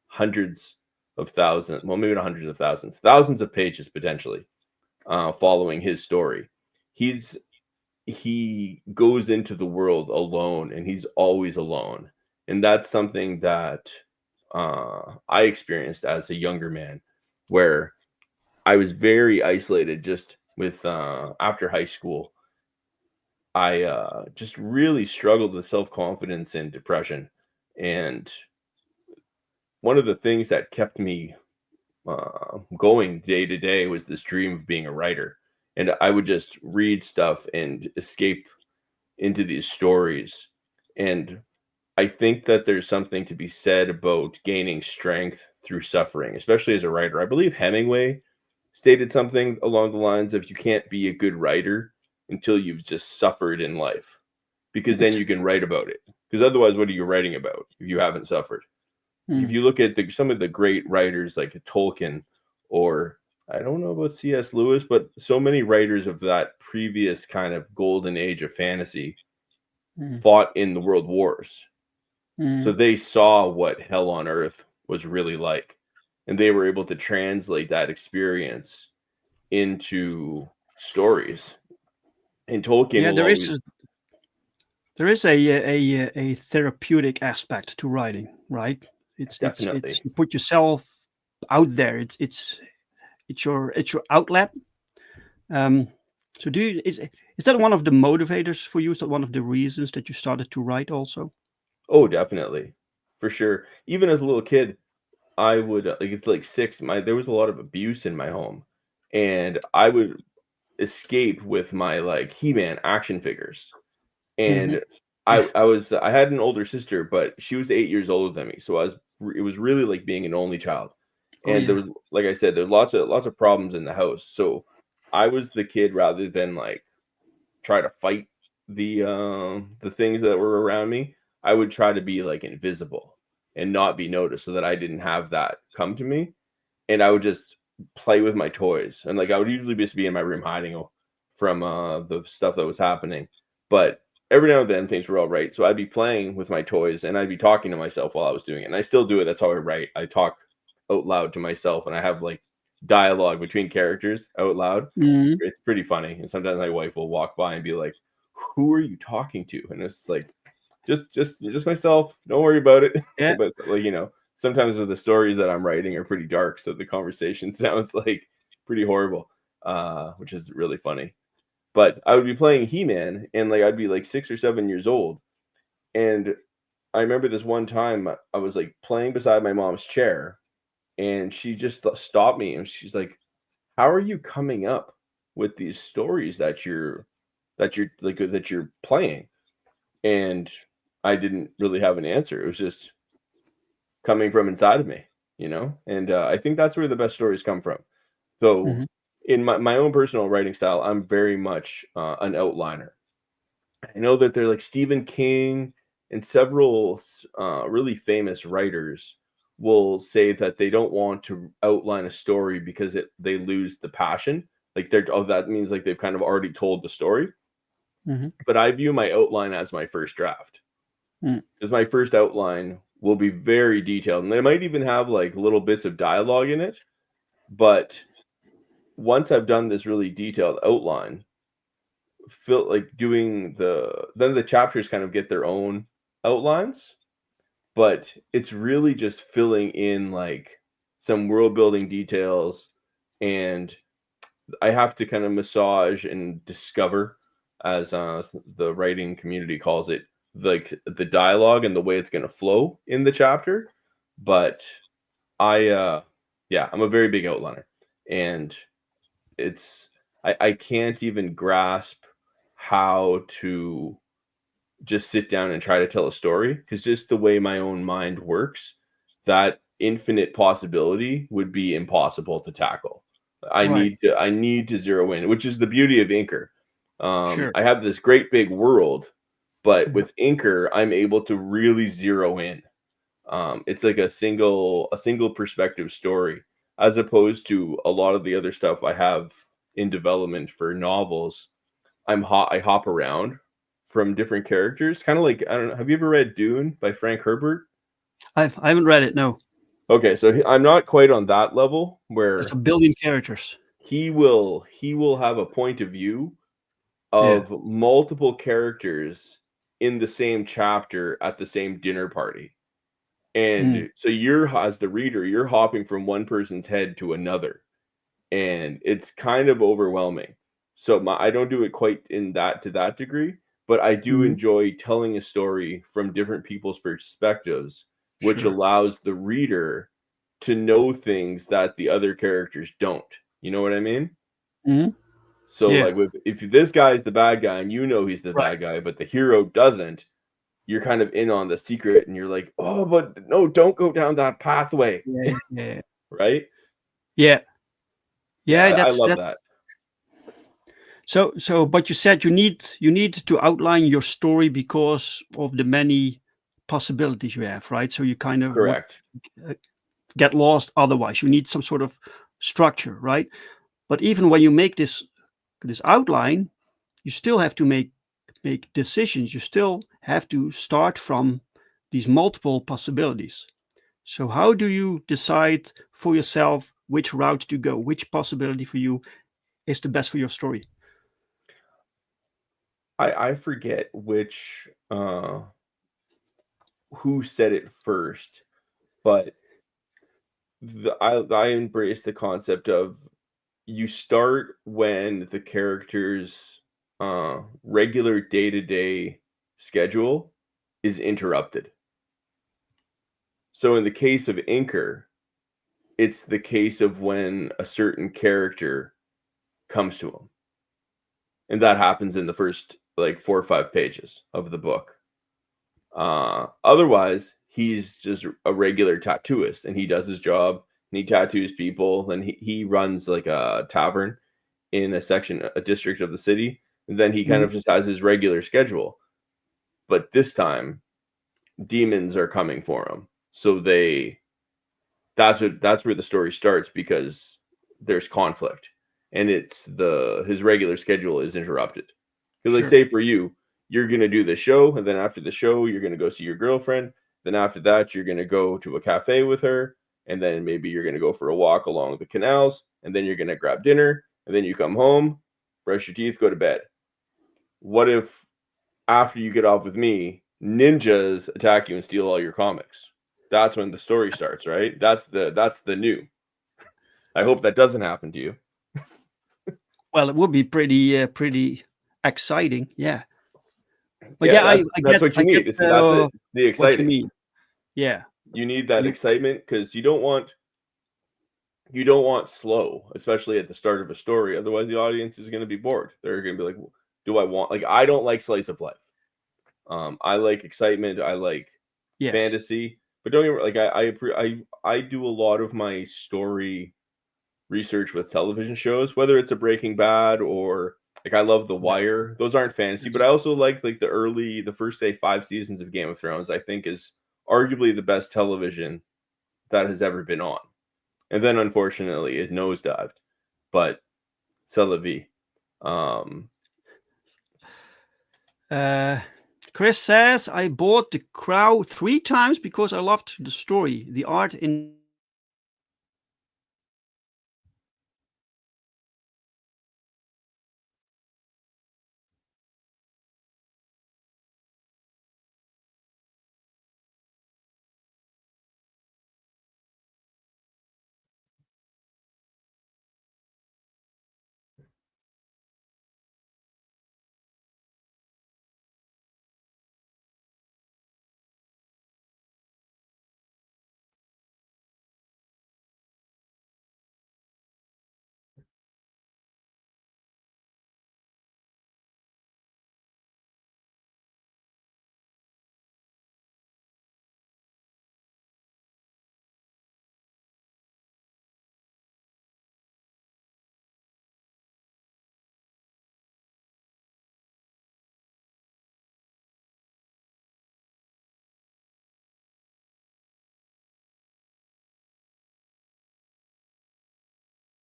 [SPEAKER 7] hundreds of thousands, well, maybe not hundreds of thousands, thousands of pages potentially following his story. He goes into the world alone, and he's always alone. And that's something that I experienced as a younger man, where I was very isolated just with after high school. I just really struggled with self-confidence and depression. And one of the things that kept me going day to day was this dream of being a writer. And I would just read stuff and escape into these stories. And I think that there's something to be said about gaining strength through suffering, especially as a writer. I believe Hemingway stated something along the lines of, you can't be a good writer until you've just suffered in life, because then you can write about it. Because otherwise, what are you writing about if you haven't suffered? If you look at some of the great writers like Tolkien, or I don't know about C.S. Lewis, but so many writers of that previous kind of golden age of fantasy fought in the world wars. So they saw what hell on earth was really like, and they were able to translate that experience into stories. And Tolkien,
[SPEAKER 2] Yeah,
[SPEAKER 7] will
[SPEAKER 2] there
[SPEAKER 7] always,
[SPEAKER 2] is a therapeutic aspect to writing, right? It's
[SPEAKER 7] Definitely.
[SPEAKER 2] you put yourself out there. It's your outlet. So is that one of the motivators for you? Is that one of the reasons that you started to write also?
[SPEAKER 7] Oh, definitely, for sure. Even as a little kid, I would it's like 6. There was a lot of abuse in my home, and I would escape with my like He-Man action figures. And I had an older sister, but she was 8 years older than me, so it was really like being an only child. And there was, like I said, there's lots of problems in the house. So I was the kid, rather than like try to fight the things that were around me. I would try to be like invisible and not be noticed, so that I didn't have that come to me. And I would just play with my toys, and like I would usually just be in my room hiding from the stuff that was happening. But every now and then things were all right. So I'd be playing with my toys and I'd be talking to myself while I was doing it. And I still do it. That's how I write. I talk out loud to myself, and I have like dialogue between characters out loud. It's pretty funny. And sometimes my wife will walk by and be like, "Who are you talking to?" And it's like, just myself. Don't worry about it.
[SPEAKER 2] Yeah.
[SPEAKER 7] But like, you know, sometimes the stories that I'm writing are pretty dark, so the conversation sounds like pretty horrible, which is really funny. But I would be playing He-Man, and like I'd be like 6 or 7 years old, and I remember this one time I was like playing beside my mom's chair, and she just stopped me, and she's like, "How are you coming up with these stories that you're playing?" And I didn't really have an answer. It was just coming from inside of me, you know? And I think that's where the best stories come from. So in my own personal writing style, I'm very much an outliner. I know that they're like Stephen King and several really famous writers will say that they don't want to outline a story because they lose the passion. Like that means like they've kind of already told the story. But I view my outline as my first draft. Because my first outline will be very detailed, and they might even have like little bits of dialogue in it. But once I've done this really detailed outline, then the chapters kind of get their own outlines, but it's really just filling in like some world building details, and I have to kind of massage and discover, as the writing community calls it, like the dialogue and the way it's going to flow in the chapter. But I'm a very big outliner, and I can't even grasp how to just sit down and try to tell a story, because just the way my own mind works, that infinite possibility would be impossible to tackle. I need to zero in, which is the beauty of Inker. I have this great big world, but with Inker, I'm able to really zero in. It's like a single perspective story, as opposed to a lot of the other stuff I have in development for novels. I hop around from different characters, kind of like, I don't know. Have you ever read Dune by Frank Herbert?
[SPEAKER 2] I haven't read it. No.
[SPEAKER 7] Okay, so I'm not quite on that level where
[SPEAKER 2] it's a billion characters.
[SPEAKER 7] He will have a point of view of multiple characters in the same chapter at the same dinner party. And so as the reader, you're hopping from one person's head to another, and it's kind of overwhelming. So I don't do it quite to that degree, but I do enjoy telling a story from different people's perspectives, which allows the reader to know things that the other characters don't. You know what I mean? So like if this guy is the bad guy and you know he's the bad guy, but the hero doesn't, you're kind of in on the secret, and you're like, "Oh, but no, don't go down that pathway." Right?
[SPEAKER 2] Yeah.
[SPEAKER 7] I love that.
[SPEAKER 2] So, but you said you need to outline your story because of the many possibilities you have, right? So you kind of
[SPEAKER 7] Correct.
[SPEAKER 2] Get lost otherwise. You need some sort of structure, right? But even when you make this outline, you still have to make decisions. You still have to start from these multiple possibilities. So how do you decide for yourself which route to go? Which possibility for you is the best for your story?
[SPEAKER 7] I forget which who said it first, but I embrace the concept of you start when the character's regular day-to-day schedule is interrupted. So in the case of Inker, it's the case of when a certain character comes to him. And that happens in the first like 4 or 5 pages of the book. Otherwise, he's just a regular tattooist, and he does his job, and he tattoos people, and he runs like a tavern in a district of the city. And then he kind of just has his regular schedule. But this time, demons are coming for him. So that's where the story starts, because there's conflict. and his regular schedule is interrupted. Because, like,
[SPEAKER 2] Sure.
[SPEAKER 7] say for you, you're gonna do the show, and then after the show, you're gonna go see your girlfriend. Then after that, you're gonna go to a cafe with her, and then maybe you're gonna go for a walk along the canals, and then you're gonna grab dinner, and then you come home, brush your teeth, go to bed. What if after you get off with me, ninjas attack you and steal all your comics? That's when the story starts, right? That's the new. I hope that doesn't happen to you.
[SPEAKER 2] Well, it would be pretty exciting, yeah. But
[SPEAKER 7] Yeah,
[SPEAKER 2] I
[SPEAKER 7] that's
[SPEAKER 2] get
[SPEAKER 7] what you
[SPEAKER 2] I
[SPEAKER 7] need.
[SPEAKER 2] get
[SPEAKER 7] That's the
[SPEAKER 2] what you
[SPEAKER 7] exciting.
[SPEAKER 2] mean. Yeah,
[SPEAKER 7] You need that
[SPEAKER 2] You-
[SPEAKER 7] excitement because you don't want slow, especially at the start of a story. Otherwise, the audience is going to be bored. They're going to be like, "Do I want?" Like, I don't like slice of life. I like excitement. I like
[SPEAKER 2] yes,
[SPEAKER 7] fantasy. But don't get me wrong, I do a lot of my story research with television shows, whether it's a Breaking Bad or like I love The Wire. Those aren't fantasy, but I also like the first say 5 seasons of Game of Thrones. I think is arguably the best television that has ever been on. And then unfortunately it nosedived. But c'est la vie.
[SPEAKER 2] Chris says, I bought The Crow 3 times because I loved the story, the art in.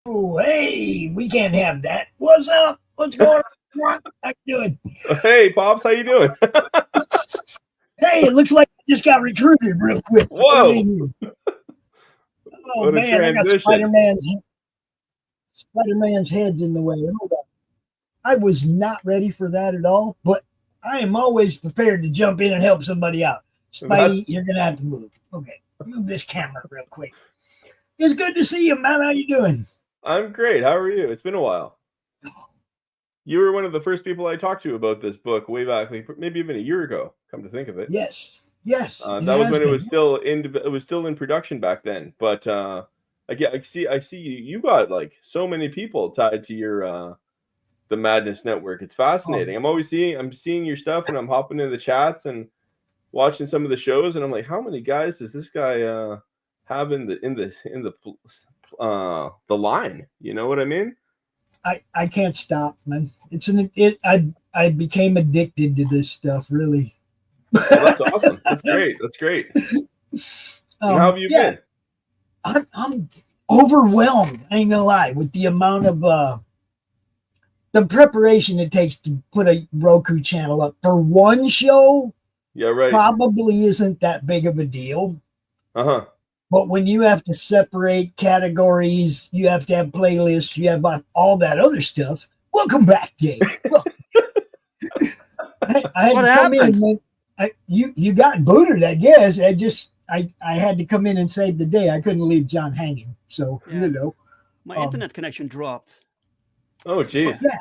[SPEAKER 10] Oh, hey, we can't have that. What's up? What's going on? How you doing?
[SPEAKER 7] Hey, Pops, how you doing?
[SPEAKER 10] Hey, it looks like I just got recruited real quick.
[SPEAKER 7] Whoa!
[SPEAKER 10] Oh
[SPEAKER 7] What a
[SPEAKER 10] man, I got
[SPEAKER 7] transition.
[SPEAKER 10] Spider-Man's head's in the way. Hold on. I was not ready for that at all, but I am always prepared to jump in and help somebody out. Spidey, you're gonna have to move. Okay, move this camera real quick. It's good to see you, man. How you doing?
[SPEAKER 7] I'm great. How are you? It's been a while. You were one of the first people I talked to about this book way back, like maybe even a year ago. Come to think of it,
[SPEAKER 10] Yes.
[SPEAKER 7] that was when it was still in production back then. But I see you got like so many people tied to your the Madness Network. It's fascinating. I'm seeing your stuff, and I'm hopping in the chats and watching some of the shows, and I'm like, how many guys does this guy have in the line? You know what I mean?
[SPEAKER 10] I can't stop, man. I became addicted to this stuff, really.
[SPEAKER 7] Well, that's awesome. That's great. How have you been?
[SPEAKER 10] I'm overwhelmed. I ain't gonna lie with the amount of the preparation it takes to put a Roku channel up for one show.
[SPEAKER 7] Yeah, right.
[SPEAKER 10] Probably isn't that big of a deal.
[SPEAKER 7] Uh-huh.
[SPEAKER 10] But when you have to separate categories, you have to have playlists, you have all that other stuff. Welcome back, Dave. Well, I had
[SPEAKER 2] What
[SPEAKER 10] to come
[SPEAKER 2] happened?
[SPEAKER 10] in. You got booted, I guess. I had to come in and save the day. I couldn't leave John hanging. So,
[SPEAKER 2] Yeah.
[SPEAKER 10] you know.
[SPEAKER 2] My internet connection dropped.
[SPEAKER 7] Oh, geez.
[SPEAKER 10] Yeah.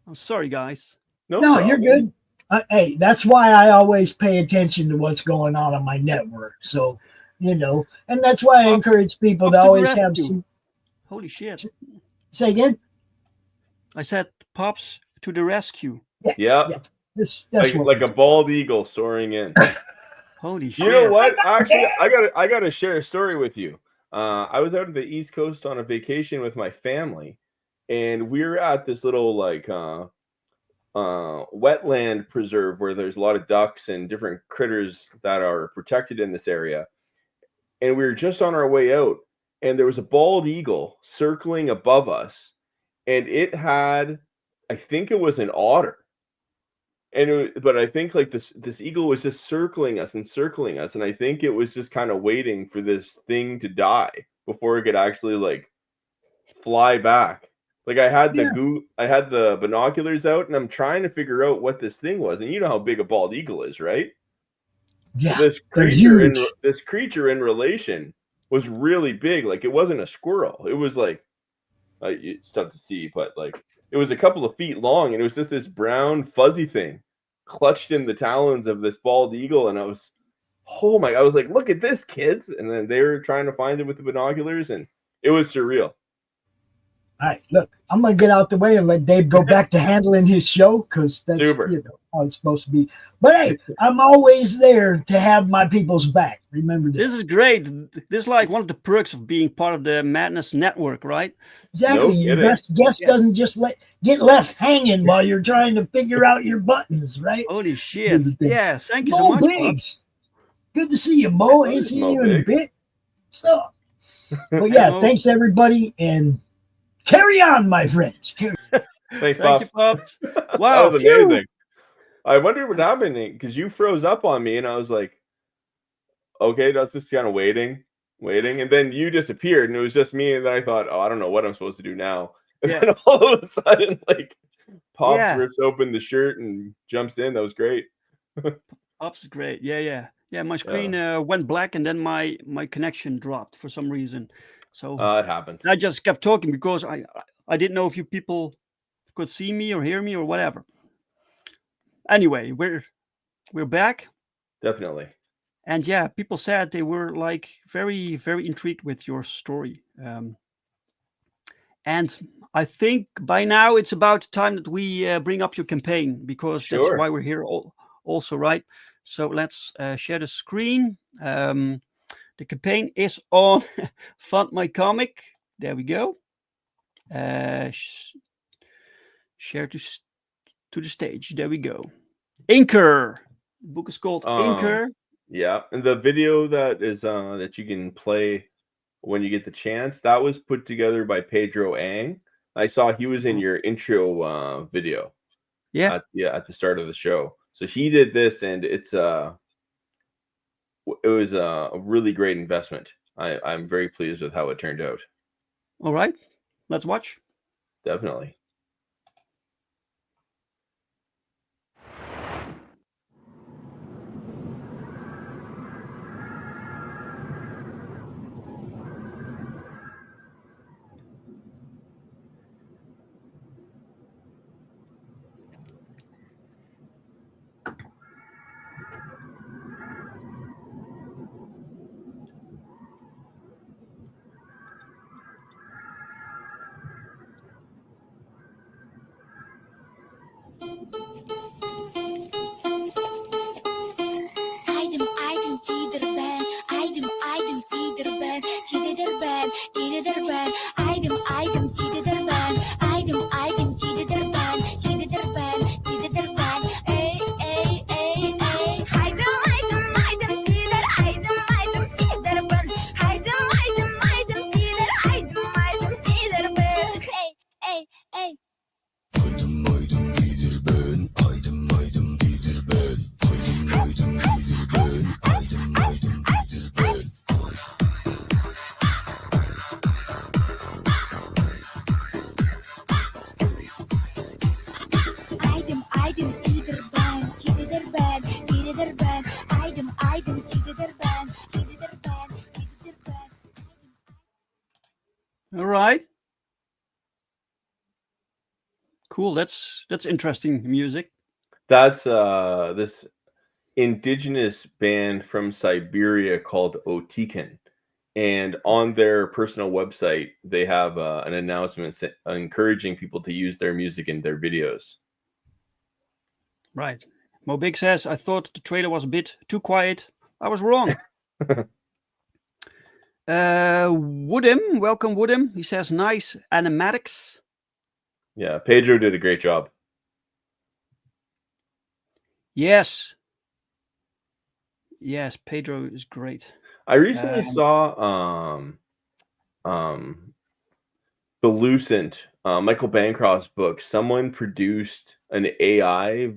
[SPEAKER 2] I'm sorry, guys.
[SPEAKER 10] No,
[SPEAKER 7] problem.
[SPEAKER 10] you're good. Hey, that's why I always pay attention to what's going on my network. So, you know, and that's why I encourage people to
[SPEAKER 2] Pops
[SPEAKER 10] always
[SPEAKER 2] the
[SPEAKER 10] have
[SPEAKER 2] rescue.
[SPEAKER 10] some.
[SPEAKER 2] Holy shit.
[SPEAKER 10] Say again?
[SPEAKER 2] I said Pops to the rescue.
[SPEAKER 7] Yeah.
[SPEAKER 10] That's
[SPEAKER 7] Like a bald eagle soaring in.
[SPEAKER 2] Holy shit.
[SPEAKER 7] You know what? Actually, I gotta share a story with you. I was out on the East Coast on a vacation with my family, and we were at this little like wetland preserve where there's a lot of ducks and different critters that are protected in this area. And we were just on our way out, and there was a bald eagle circling above us, and it had, I think it was an otter. But I think like this eagle was just circling us and circling us, and I think it was just kind of waiting for this thing to die before it could actually like fly back. Like I had the binoculars out, and I'm trying to figure out what this thing was. And you know how big a bald eagle is, right?
[SPEAKER 10] Yeah,
[SPEAKER 7] This
[SPEAKER 10] they're
[SPEAKER 7] creature in relation was really big. Like it wasn't a squirrel. It was like it's tough to see, but like it was a couple of feet long, and it was just this brown fuzzy thing clutched in the talons of this bald eagle. And I was like, look at this, kids. And then they were trying to find it with the binoculars, and it was surreal.
[SPEAKER 10] All right, look, I'm gonna get out the way and let Dave go back to handling his show, because that's
[SPEAKER 7] Super.
[SPEAKER 10] How it's supposed to be. But hey, I'm always there to have my people's back. Remember that.
[SPEAKER 2] This is great. This is like one of the perks of being part of the Madness Network, right?
[SPEAKER 10] Exactly.
[SPEAKER 7] No
[SPEAKER 10] Your
[SPEAKER 7] kidding.
[SPEAKER 10] guest doesn't just get left hanging while you're trying to figure out your buttons, right?
[SPEAKER 2] Holy shit. Yeah, thank you so
[SPEAKER 10] Mo
[SPEAKER 2] much, Bob.
[SPEAKER 10] Biggs. Good to see you, Mo. Ain't seen you in a bit. So, but yeah,
[SPEAKER 2] Mo.
[SPEAKER 10] thanks everybody, and carry on, my friends.
[SPEAKER 7] Thanks,
[SPEAKER 2] Thank
[SPEAKER 7] Bob.
[SPEAKER 2] you, Bob.
[SPEAKER 7] That
[SPEAKER 2] Wow.
[SPEAKER 7] was
[SPEAKER 2] phew.
[SPEAKER 7] amazing. I wondered what happened because you froze up on me, and I was like, okay, that's just kind of waiting, and then you disappeared, and it was just me. And then I thought, oh, I don't know what I'm supposed to do now. And
[SPEAKER 2] Yeah.
[SPEAKER 7] then all of a sudden, like, Pops
[SPEAKER 2] Yeah.
[SPEAKER 7] rips open the shirt and jumps in. That was great.
[SPEAKER 2] Pops is great. Yeah. My screen went black, and then my connection dropped for some reason. So
[SPEAKER 7] It happens.
[SPEAKER 2] I just kept talking because I didn't know if you people could see me or hear me or whatever. Anyway, we're back,
[SPEAKER 7] Definitely.
[SPEAKER 2] and yeah, people said they were like very, very intrigued with your story. And I think by now it's about time that we bring up your campaign, because that's
[SPEAKER 7] Sure.
[SPEAKER 2] why we're here also, right? So let's share the screen. The campaign is on FundMyComic. There we go. Share to the stage. There we go. Inker. The book is called Inker.
[SPEAKER 7] Yeah, and the video that is that you can play when you get the chance, that was put together by Pedro Ang. I saw he was in your intro video.
[SPEAKER 2] Yeah.
[SPEAKER 7] At the start of the show. So he did this, and it was a really great investment. I'm very pleased with how it turned out.
[SPEAKER 2] All right, let's watch.
[SPEAKER 7] Definitely.
[SPEAKER 2] All right. Cool. That's interesting music.
[SPEAKER 7] That's this indigenous band from Siberia called Otikin. And on their personal website, they have an announcement encouraging people to use their music in their videos.
[SPEAKER 2] Right. Mo Big says, I thought the trailer was a bit too quiet. I was wrong. Woodim, welcome Woodim. He says, nice animatics.
[SPEAKER 7] Yeah, Pedro did a great job.
[SPEAKER 2] Yes, Pedro is great.
[SPEAKER 7] I recently saw the Lucent, Michael Bancroft's book, someone produced an AI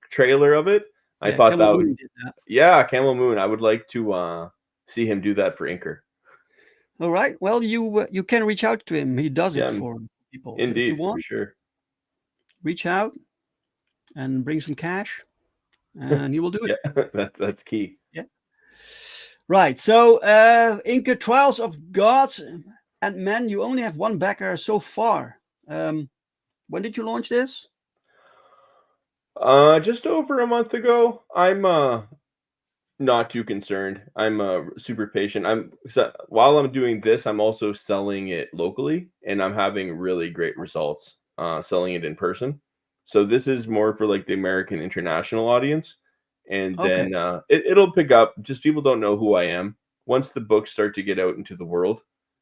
[SPEAKER 7] trailer of it. I thought
[SPEAKER 2] Camel
[SPEAKER 7] that would,
[SPEAKER 2] Moon did that.
[SPEAKER 7] yeah, Camel Moon. I would like to see him do that for Inker.
[SPEAKER 2] All right. Well, you can reach out to him. He does it
[SPEAKER 7] Yeah,
[SPEAKER 2] for people.
[SPEAKER 7] Indeed,
[SPEAKER 2] so if you
[SPEAKER 7] for
[SPEAKER 2] want,
[SPEAKER 7] sure.
[SPEAKER 2] reach out and bring some cash, and he will do it.
[SPEAKER 7] Yeah, that's key.
[SPEAKER 2] Yeah. Right. So, Inker Trials of Gods and Men. You only have one backer so far. When did you launch this?
[SPEAKER 7] Just over a month ago. I'm not too concerned. I'm super patient. While I'm doing this, I'm also selling it locally, and I'm having really great results selling it in person. So this is more for like the American international audience, and then it'll pick up. Just people don't know who I am. Once the books start to get out into the world,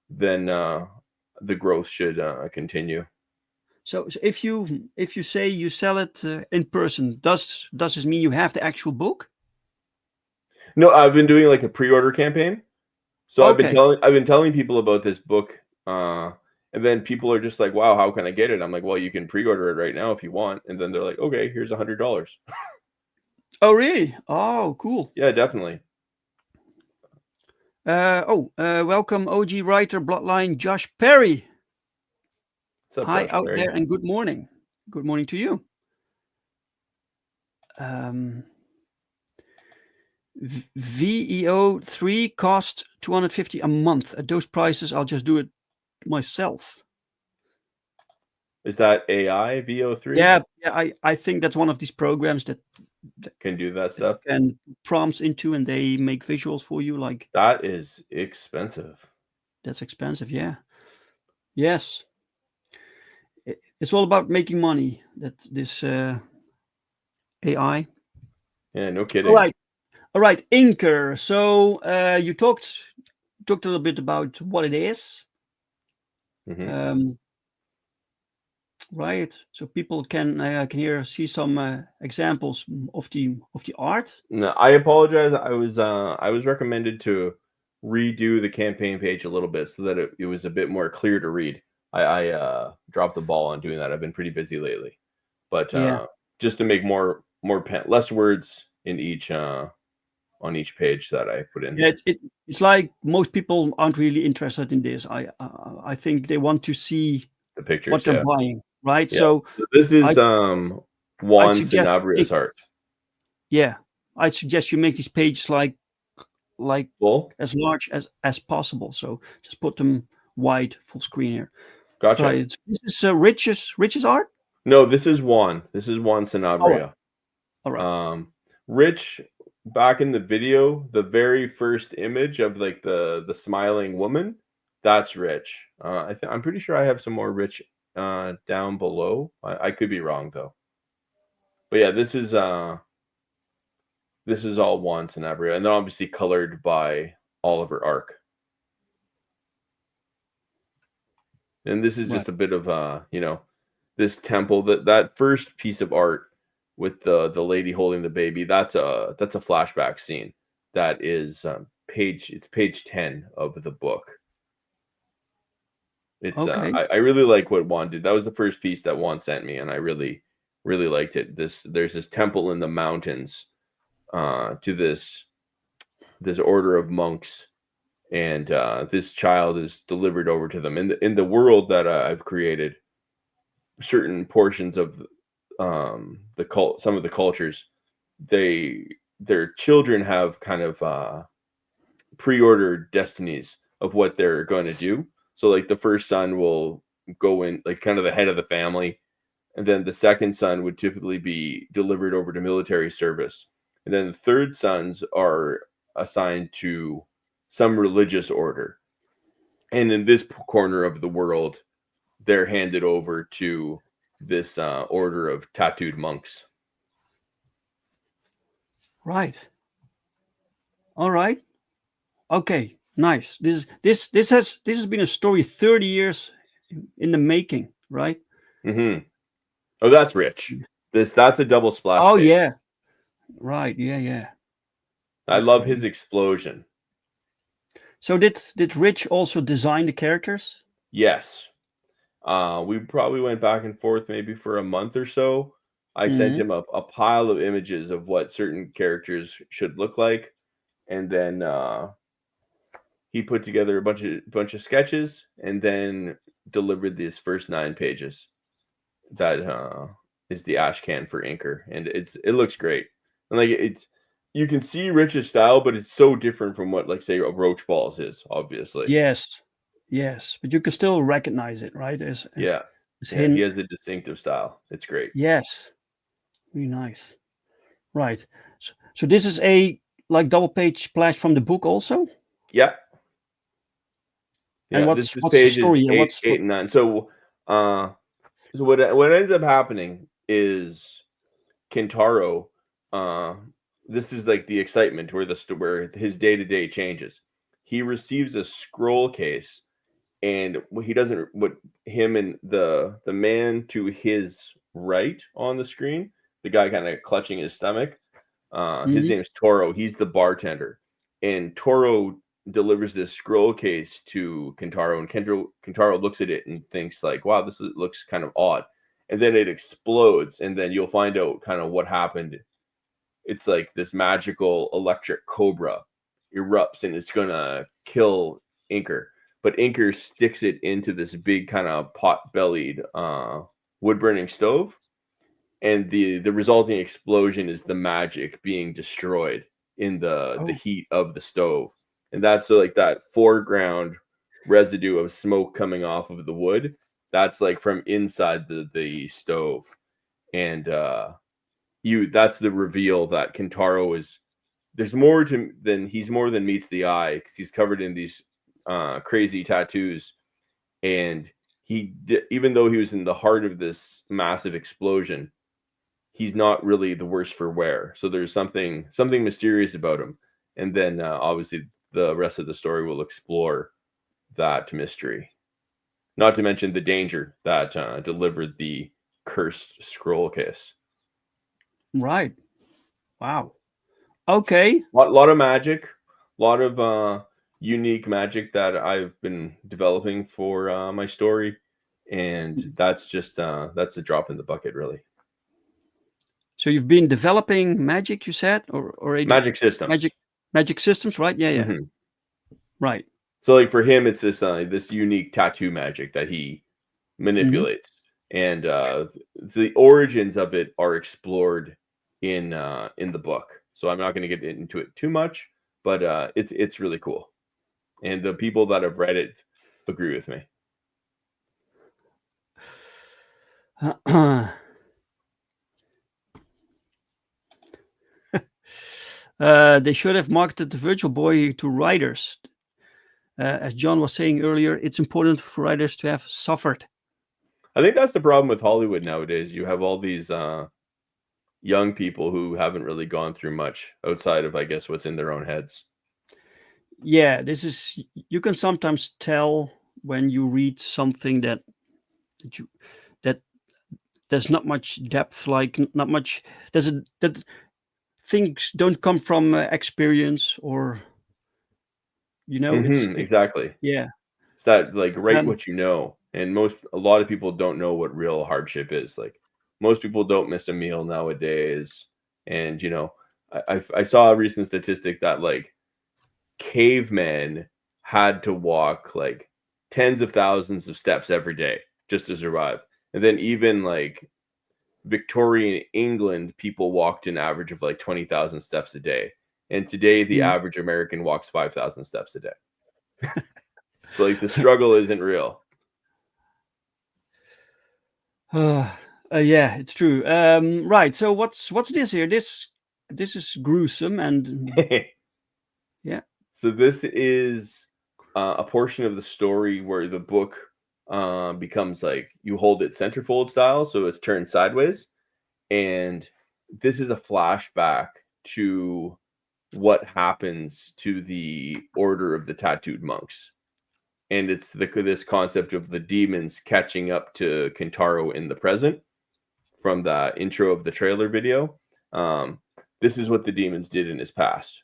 [SPEAKER 7] then the growth should continue.
[SPEAKER 2] So if you say you sell it in person, does this mean you have the actual book?
[SPEAKER 7] No, I've been doing like a pre-order campaign. So I've been telling people about this book, and then people are just like, "Wow, how can I get it?" I'm like, "Well, you can pre-order it right now if you want." And then they're like, "Okay, here's $100."
[SPEAKER 2] Oh, really? Oh, cool.
[SPEAKER 7] Yeah, definitely.
[SPEAKER 2] Welcome, OG writer Bloodline Josh Perry.
[SPEAKER 7] What's up,
[SPEAKER 2] Hi
[SPEAKER 7] Josh
[SPEAKER 2] out
[SPEAKER 7] Perry?
[SPEAKER 2] there, and good morning. Good morning to you. VEO 3 cost $250 a month. At those prices, I'll just do it myself.
[SPEAKER 7] Is that AI VO3?
[SPEAKER 2] Yeah. I think that's one of these programs that
[SPEAKER 7] can do that stuff
[SPEAKER 2] and prompts into, and they make visuals for you. Like
[SPEAKER 7] that is expensive.
[SPEAKER 2] That's expensive. Yeah. Yes. It's all about making money. That this AI.
[SPEAKER 7] Yeah, no kidding.
[SPEAKER 2] All right, Inker. So you talked a little bit about what it is.
[SPEAKER 7] Mm-hmm.
[SPEAKER 2] Right. So people can see some examples of the art.
[SPEAKER 7] No, I apologize. I was recommended to redo the campaign page a little bit so that it was a bit more clear to read. I dropped the ball on doing that. I've been pretty busy lately, but just to make less words in each on each page that I put in.
[SPEAKER 2] Yeah, it's like most people aren't really interested in this. I think they want to see
[SPEAKER 7] the pictures,
[SPEAKER 2] what they're buying, right?
[SPEAKER 7] Yeah.
[SPEAKER 2] So
[SPEAKER 7] this is Juan Sanabria's art.
[SPEAKER 2] Yeah, I suggest you make these pages like
[SPEAKER 7] full,
[SPEAKER 2] as large as possible. So just put them wide, full screen here.
[SPEAKER 7] Gotcha.
[SPEAKER 2] Right. This is Rich's art?
[SPEAKER 7] No, this is Juan. This is Juan Sanabria.
[SPEAKER 2] All right.
[SPEAKER 7] Rich, back in the video, the very first image of like the smiling woman, that's Rich. I'm pretty sure I have some more Rich down below. I could be wrong though. But yeah, this is all Juan Sanabria, and then obviously colored by Oliver Ark. And this is just a bit of this temple, that first piece of art with the lady holding the baby. That's a flashback scene. That is page 10 of the book. It's I really like what Juan did. That was the first piece that Juan sent me, and I really liked it. There's this temple in the mountains to this order of monks. And this child is delivered over to them in the world that I've created. Certain portions of some of the cultures, their children have kind of pre-ordered destinies of what they're going to do. So like the first son will go in like kind of the head of the family, and then the second son would typically be delivered over to military service, and then the third sons are assigned to some religious order. And in this corner of the world, they're handed over to this order of tattooed monks.
[SPEAKER 2] Right. All right. Okay. Nice. This has been a story 30 years in the making, right?
[SPEAKER 7] Mm-hmm. Oh, that's Rich. That's a double splash.
[SPEAKER 2] Oh
[SPEAKER 7] page.
[SPEAKER 2] yeah. Right. Yeah.
[SPEAKER 7] I love his explosion.
[SPEAKER 2] So did Rich also design the characters?
[SPEAKER 7] Yes. We probably went back and forth maybe for a month or so. I sent
[SPEAKER 2] Mhm.
[SPEAKER 7] him a pile of images of what certain characters should look like, and then he put together a bunch of sketches, and then delivered these first 9 pages. That is the ash can for Inker, and it looks great. And like it's you can see Rich's style, but it's so different from what like say a Roach Balls is, obviously.
[SPEAKER 2] Yes. Yes, but you can still recognize it, right? As
[SPEAKER 7] Yeah.
[SPEAKER 2] as
[SPEAKER 7] Yeah, he
[SPEAKER 2] him.
[SPEAKER 7] has a distinctive style. It's great.
[SPEAKER 2] Yes. Really nice. Right. So this is a like double page splash from the book also?
[SPEAKER 7] Yeah.
[SPEAKER 2] And
[SPEAKER 7] Yeah, this
[SPEAKER 2] what's the
[SPEAKER 7] page is
[SPEAKER 2] story and
[SPEAKER 7] 8, 8 and 9. So what ends up happening is Kintaro, uh, this is like the excitement where where his day-to-day changes. He receives a scroll case, and he doesn't what him and the man to his right on the screen, the guy kind of clutching his stomach, his
[SPEAKER 2] Mhm.
[SPEAKER 7] name is Toro. He's the bartender, and Toro delivers this scroll case to Kintaro, and Kintaro looks at it and thinks like, "Wow, looks kind of odd." And then it explodes, and then you'll find out kind of what happened. It's like this magical electric cobra erupts, and it's gonna kill Inker. But Inker sticks it into this big kind of pot-bellied wood burning stove, and the resulting explosion is the magic being destroyed in the
[SPEAKER 2] Oh.
[SPEAKER 7] heat of the stove. And that's like that foreground residue of smoke coming off of the wood, that's like from inside the stove. And that's the reveal that Kintaro is there's more to than he's more than meets the eye, because he's covered in these crazy tattoos. And even though he was in the heart of this massive explosion, he's not really the worse for wear. So there's something mysterious about him. And then obviously the rest of the story will explore that mystery. Not to mention the danger that delivered the cursed scroll case.
[SPEAKER 2] Right. Wow. Okay.
[SPEAKER 7] Lot of magic, lot of unique magic that I've been developing for my story, and that's just that's a drop in the bucket, really.
[SPEAKER 2] So you've been developing magic, you said, or already
[SPEAKER 7] Magic systems.
[SPEAKER 2] magic systems, right? Yeah, yeah.
[SPEAKER 7] Mhm.
[SPEAKER 2] Right.
[SPEAKER 7] So like for him, it's this unique tattoo magic that he manipulates, and the origins of it are explored in the book. So I'm not going to get into it too much, but it's really cool, and the people that have read it agree with me.
[SPEAKER 2] They should have marketed the Virtual Boy to writers. As John was saying earlier, it's important for writers to have suffered.
[SPEAKER 7] I think that's the problem with Hollywood nowadays. You have all these young people who haven't really gone through much outside of, I guess, what's in their own heads.
[SPEAKER 2] Yeah, you can sometimes tell when you read something that there's not much depth, like not much. That things don't come from experience, or
[SPEAKER 7] Exactly.
[SPEAKER 2] yeah.
[SPEAKER 7] It's that like write
[SPEAKER 2] Um,
[SPEAKER 7] what you know, and a lot of people don't know what real hardship is. Like most people don't miss a meal nowadays, and I saw a recent statistic that like cavemen had to walk like tens of thousands of steps every day just to survive. And then even like Victorian England, people walked an average of like 20,000 steps a day. And today, the average American walks 5,000 steps a day. So like the struggle isn't real.
[SPEAKER 2] Yeah, it's true. Right. So what's this here? This is gruesome, and yeah.
[SPEAKER 7] So this is a portion of the story where the book becomes like you hold it centerfold style, so it's turned sideways, and this is a flashback to what happens to the Order of the Tattooed Monks. And it's this concept of the demons catching up to Kintaro in the present from the intro of the trailer video. This is what the demons did in his past.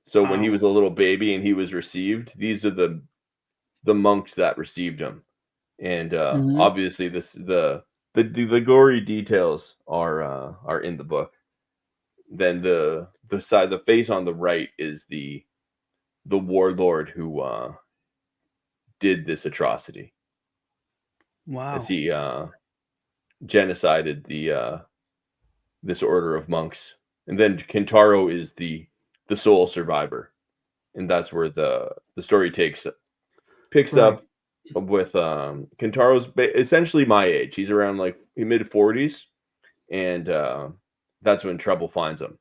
[SPEAKER 7] So when he was a little baby and he was received, these are the the monks that received him. And
[SPEAKER 2] Mhm.
[SPEAKER 7] obviously the gory details are in the book. Then the face on the right is the warlord who did this atrocity, as
[SPEAKER 2] Wow.
[SPEAKER 7] he genocided this order of monks. And then Kintaro is the sole survivor, and that's where the story picks
[SPEAKER 2] Right.
[SPEAKER 7] up with Kintaro's essentially my age. He's around like mid-40s, and that's when trouble finds him.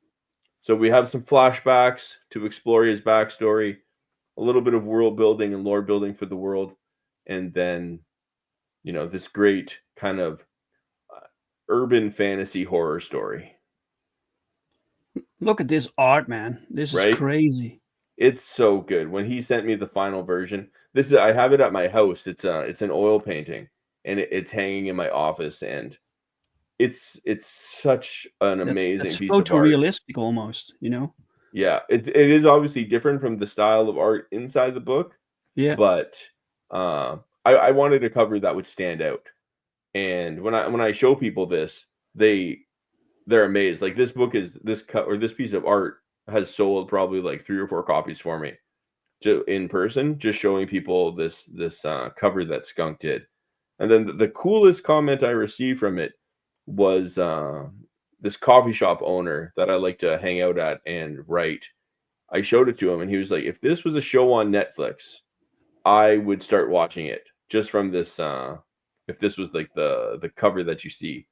[SPEAKER 7] So we have some flashbacks to explore his backstory, a little bit of world building and lore building for the world, and then this great kind of urban fantasy horror story.
[SPEAKER 2] Look at this art, man. This is
[SPEAKER 7] Right?
[SPEAKER 2] crazy.
[SPEAKER 7] It's so good. When he sent me the final version, I have it at my house. It's an oil painting, and it's hanging in my office, and it's such an amazing
[SPEAKER 2] That's
[SPEAKER 7] piece of art.
[SPEAKER 2] photorealistic almost, you know?
[SPEAKER 7] Yeah, it is obviously different from the style of art inside the book,
[SPEAKER 2] Yeah.
[SPEAKER 7] but I wanted a cover that would stand out. And when I show people this, they're amazed. Like this piece of art has sold probably like 3 or 4 copies for me, in person, just showing people this cover that Skunk did. And then the coolest comment I received from it was this coffee shop owner that I like to hang out at and write. I showed it to him, and he was like, "If this was a show on Netflix, I would start watching it just from this. If this was like the cover that you see."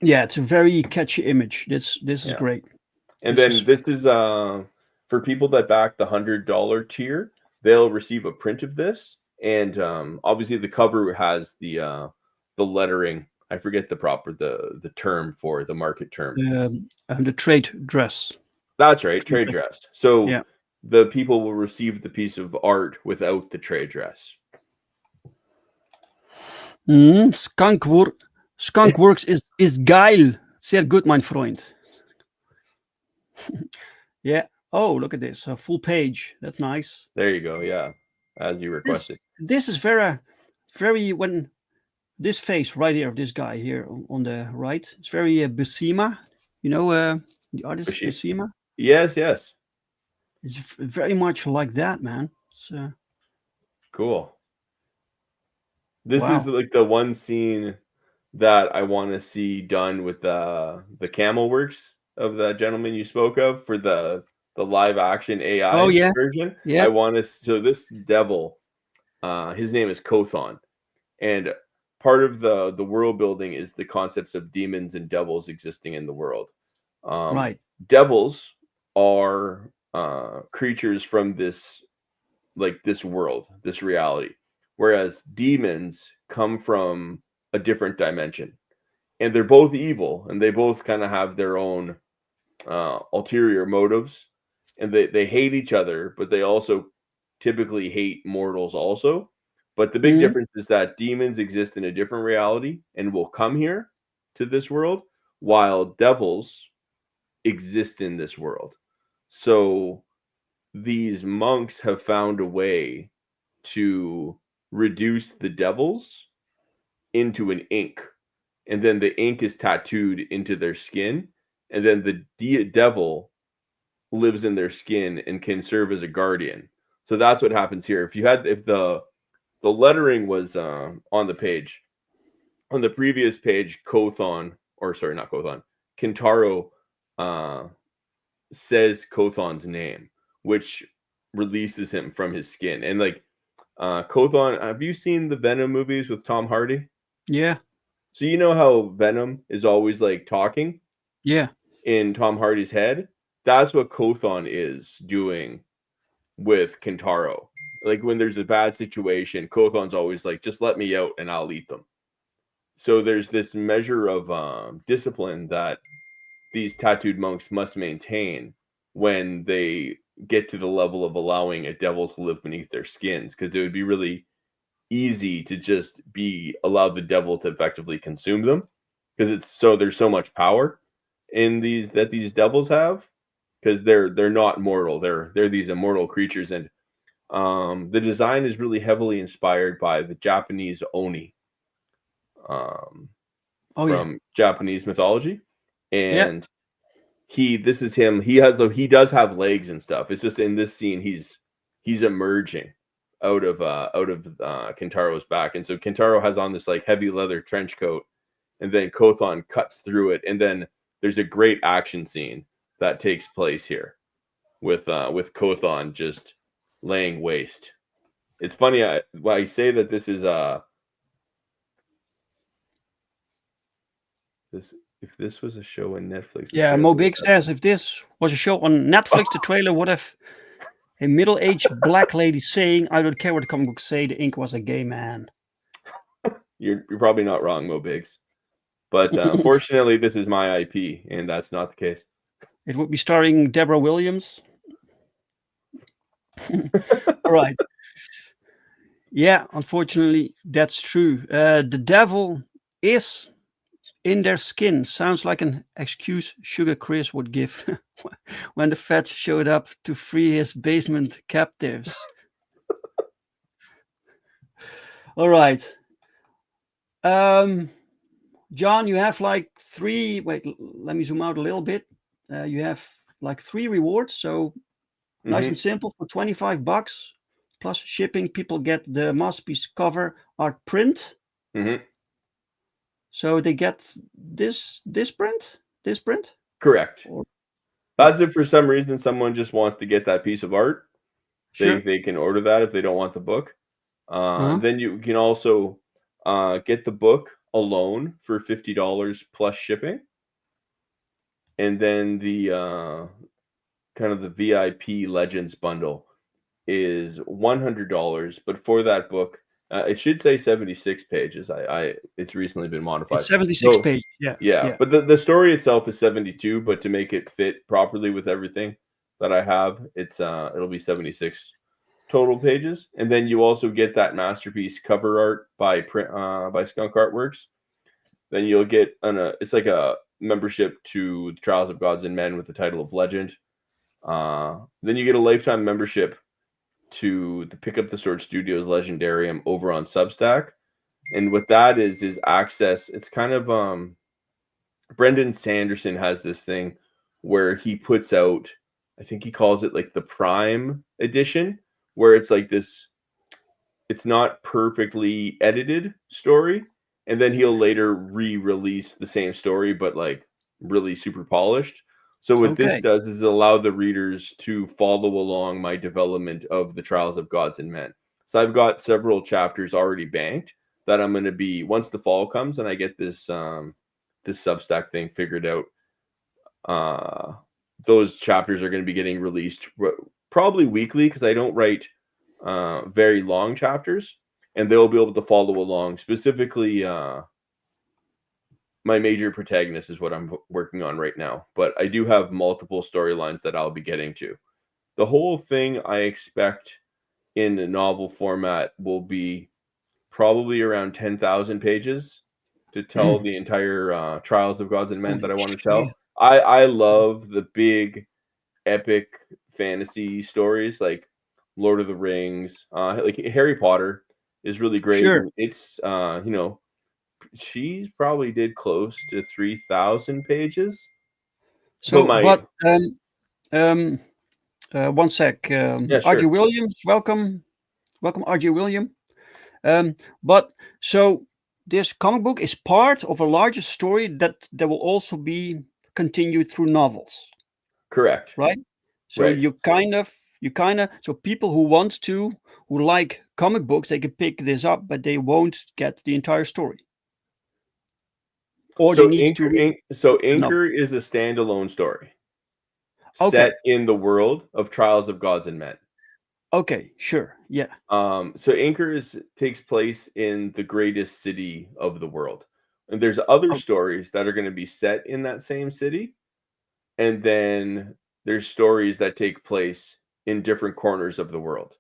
[SPEAKER 2] Yeah, it's a very catchy image. This is great.
[SPEAKER 7] And this is for people that back the $100 tier, they'll receive a print of this, and obviously the cover has the lettering. I forget the term for the market term.
[SPEAKER 2] The trade dress.
[SPEAKER 7] That's right, trade dress. So
[SPEAKER 2] yeah,
[SPEAKER 7] the people will receive the piece of art without the trade dress.
[SPEAKER 2] Skunk Works is geil. Sehr gut, mein Freund. Yeah. Oh, look at this. A full page. That's nice.
[SPEAKER 7] There you go. Yeah. As you requested.
[SPEAKER 2] This is very, when this face right here of this guy here on the right, it's very Buscema. You know, the artist Buscema?
[SPEAKER 7] Yes, yes.
[SPEAKER 2] It's very much like that, man. It's,
[SPEAKER 7] cool. This is like the one scene that I want to see done with the camel works of the gentleman you spoke of for the live action AI version.
[SPEAKER 2] Yeah.
[SPEAKER 7] I want to. So this devil, his name is Kothon, and part of the world building is the concepts of demons and devils existing in the world.
[SPEAKER 2] Right.
[SPEAKER 7] Devils are creatures from this world, this reality, whereas demons come from a different dimension, and they're both evil, and they both kind of have their own ulterior motives, and they hate each other, but they also typically hate mortals also. But the big difference is that demons exist in a different reality and will come here to this world, while devils exist in this world. So these monks have found a way to reduce the devils into an ink, and then the ink is tattooed into their skin, and then the devil lives in their skin and can serve as a guardian. So that's what happens here. If the lettering was on the page, on the previous page, Kintaro says Kothon's name, which releases him from his skin. And like Kothon, have you seen the Venom movies with Tom Hardy?
[SPEAKER 2] Yeah.
[SPEAKER 7] So you know how Venom is always like talking?
[SPEAKER 2] Yeah.
[SPEAKER 7] In Tom Hardy's head? That's what Kothon is doing with Kintaro. Like when there's a bad situation, Kothon's always like, just let me out and I'll eat them. So there's this measure of discipline that these tattooed monks must maintain when they get to the level of allowing a devil to live beneath their skins, because it would be really easy to just allow the devil to effectively consume them, because there's so much power in these devils have, because they're not mortal. They're these immortal creatures, and The design is really heavily inspired by the Japanese Oni from Japanese mythology, and this is him. He does have legs and stuff. It's just in this scene he's emerging out of Kintaro's back, and so Kintaro has on this like heavy leather trench coat, and then Kothon cuts through it, and then there's a great action scene that takes place here with Kothon just laying waste. It's funny when I say that this is if this was a show on Netflix.
[SPEAKER 2] Yeah, Mo Big says if this was a show on Netflix, the trailer would have a middle-aged black lady saying, "I don't care what the comic books say, the ink was a gay man."
[SPEAKER 7] You're probably not wrong, Mo Biggs. But unfortunately, this is my IP, and that's not the case.
[SPEAKER 2] It would be starring Deborah Williams. All right. Yeah, unfortunately, that's true. The devil is in their skin. Sounds like an excuse Sugar Chris would give when the feds showed up to free his basement captives. All right. John, you have like 3. Wait, let me zoom out a little bit. You have like 3 rewards. So nice and simple for $25 plus shipping. People get the masterpiece cover art print. So they get this print.
[SPEAKER 7] Correct. That's if for some reason someone just wants to get that piece of art.
[SPEAKER 2] Sure.
[SPEAKER 7] They can order that if they don't want the book. Then you can also get the book alone for $50 plus shipping, and then the kind of the VIP Legends bundle is $100. But for that book, it should say 76 pages. It's recently been modified.
[SPEAKER 2] It's 76 pages. Yeah.
[SPEAKER 7] But the story itself is 72. But to make it fit properly with everything that I have, it'll be 76 total pages. And then you also get that masterpiece cover art by Skunk Artworks. Then you'll get it's like a membership to the Trials of Gods and Men with the title of Legend. Then you get a lifetime membership to the Pick Up the Sword Studios Legendarium over on Substack. And what that is access. It's kind of Brendan Sanderson has this thing where he puts out, I think he calls it like the Prime edition, where it's like this, it's not perfectly edited story, and then he'll later re-release the same story but like really super polished. So what this does is allow the readers to follow along my development of the Trials of Gods and Men. So I've got several chapters already banked that I'm going to be, once the fall comes and I get this this Substack thing figured out, those chapters are going to be getting released probably weekly, because I don't write very long chapters, and they'll be able to follow along. Specifically, my major protagonist is what I'm working on right now, but I do have multiple storylines that I'll be getting to. The whole thing I expect in the novel format will be probably around 10,000 pages to tell the entire Trials of Gods and Men that I want to tell. I love the big epic fantasy stories like Lord of the Rings, like Harry Potter is really great.
[SPEAKER 2] Sure.
[SPEAKER 7] It's she probably did close to 3,000 pages.
[SPEAKER 2] So one sec.
[SPEAKER 7] Sure.
[SPEAKER 2] RG Williams, welcome, RG William. But so this comic book is part of a larger story that will also be continued through novels.
[SPEAKER 7] Correct.
[SPEAKER 2] Right. So you kind of so people who like comic books, they can pick this up, but they won't get the entire story. Or
[SPEAKER 7] so
[SPEAKER 2] they need
[SPEAKER 7] Anchor is a standalone story set in the world of Trials of Gods and Men.
[SPEAKER 2] Okay, sure. Yeah.
[SPEAKER 7] So Anchor takes place in the greatest city of the world. And there's other stories that are going to be set in that same city. And then there's stories that take place in different corners of the world.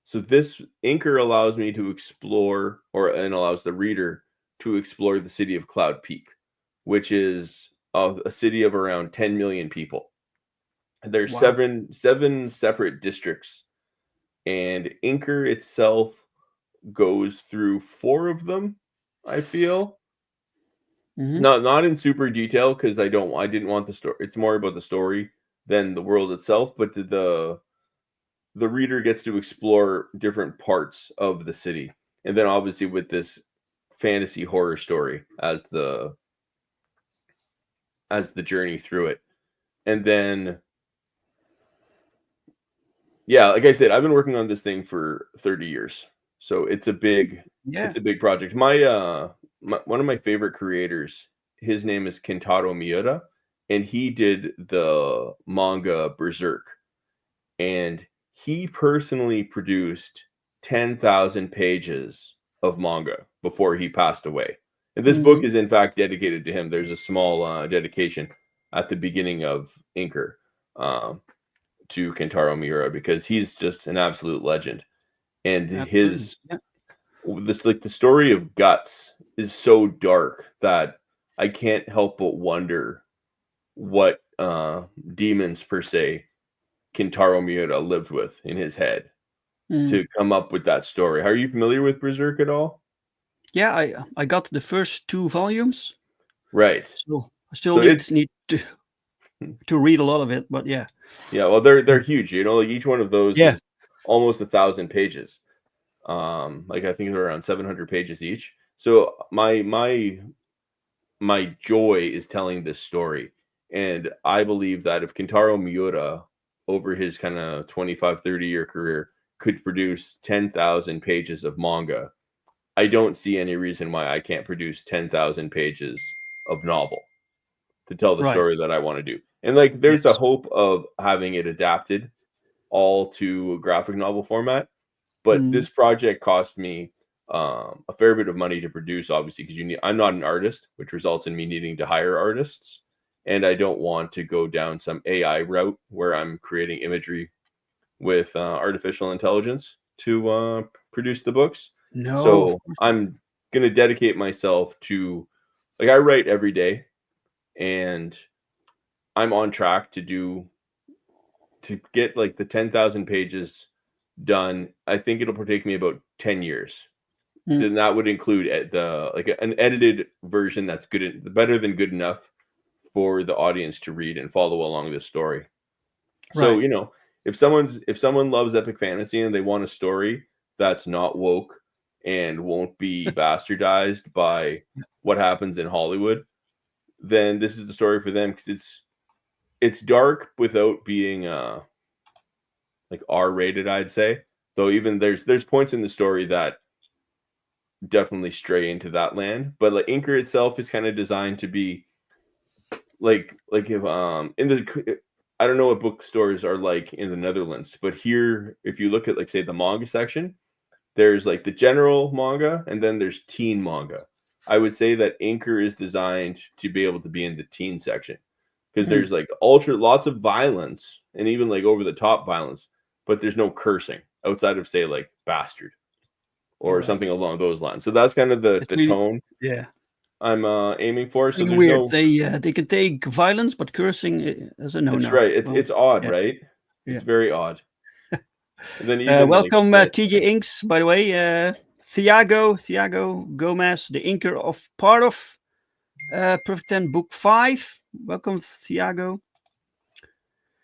[SPEAKER 7] So this Anchor allows me to explore, and allows the reader to explore the city of Cloud Peak, which is a city of around 10 million people. There's seven separate districts and Inker itself goes through 4 of them, I feel. Not in super detail, because I didn't want the story. It's more about the story than the world itself, but the reader gets to explore different parts of the city, and then obviously with this fantasy horror story as the journey through it. And then, yeah, like I said, I've been working on this thing for 30 years, so it's a big project. My one of my favorite creators, his name is Kentaro Miura, and he did the manga Berserk, and he personally produced 10,000 pages of manga before he passed away. And this book is in fact dedicated to him. There's a small dedication at the beginning of Inker to Kentaro Miura, because he's just an absolute legend. And the story of Guts is so dark that I can't help but wonder what demons per se Kentaro Miura lived with in his head to come up with that story. Are you familiar with Berserk at all?
[SPEAKER 2] Yeah, I got the first 2 volumes.
[SPEAKER 7] Right.
[SPEAKER 2] So I still need to read a lot of it, but yeah.
[SPEAKER 7] Yeah, well, they're huge. You know, like each one of those
[SPEAKER 2] Yeah.
[SPEAKER 7] is almost 1,000 pages. Like I think they're around 700 pages each. So my joy is telling this story, and I believe that if Kentaro Miura, over his kind of 25-30 year career, could produce 10,000 pages of manga, I don't see any reason why I can't produce 10,000 pages of novel to tell the story that I want to do. And like, there's a hope of having it adapted all to graphic novel format, but this project cost me a fair bit of money to produce, obviously, because I'm not an artist, which results in me needing to hire artists, and I don't want to go down some AI route where I'm creating imagery with artificial intelligence to produce the books.
[SPEAKER 2] No.
[SPEAKER 7] So I'm going to dedicate myself to, like, I write every day, and I'm on track to get like the 10,000 pages done. I think it'll take me about 10 years. Then that would include an edited version that's better than good enough for the audience to read and follow along this story. So, you know, if someone loves epic fantasy and they want a story that's not woke and won't be bastardized by what happens in Hollywood, then this is the story for them, because it's dark without being like R-rated, I'd say. Though even there's points in the story that definitely stray into that land, but like Inker itself is kind of designed to be like if I don't know what bookstores are like in the Netherlands, but here, if you look at, like, say, the manga section, there's like the general manga and then there's teen manga. I would say that Inker is designed to be able to be in the teen section, because there's like lots of violence and even like over the top violence, but there's no cursing outside of, say, like bastard or something along those lines. So that's kind of the tone I'm aiming for. So there's
[SPEAKER 2] weird. They can take violence, but cursing is a no-no.
[SPEAKER 7] That's right. It's odd, right? It's very odd. And then
[SPEAKER 2] welcome, TJ Inks, by the way. Thiago Gomez, the inker of part of Perfect 10 Book 5. Welcome, Thiago.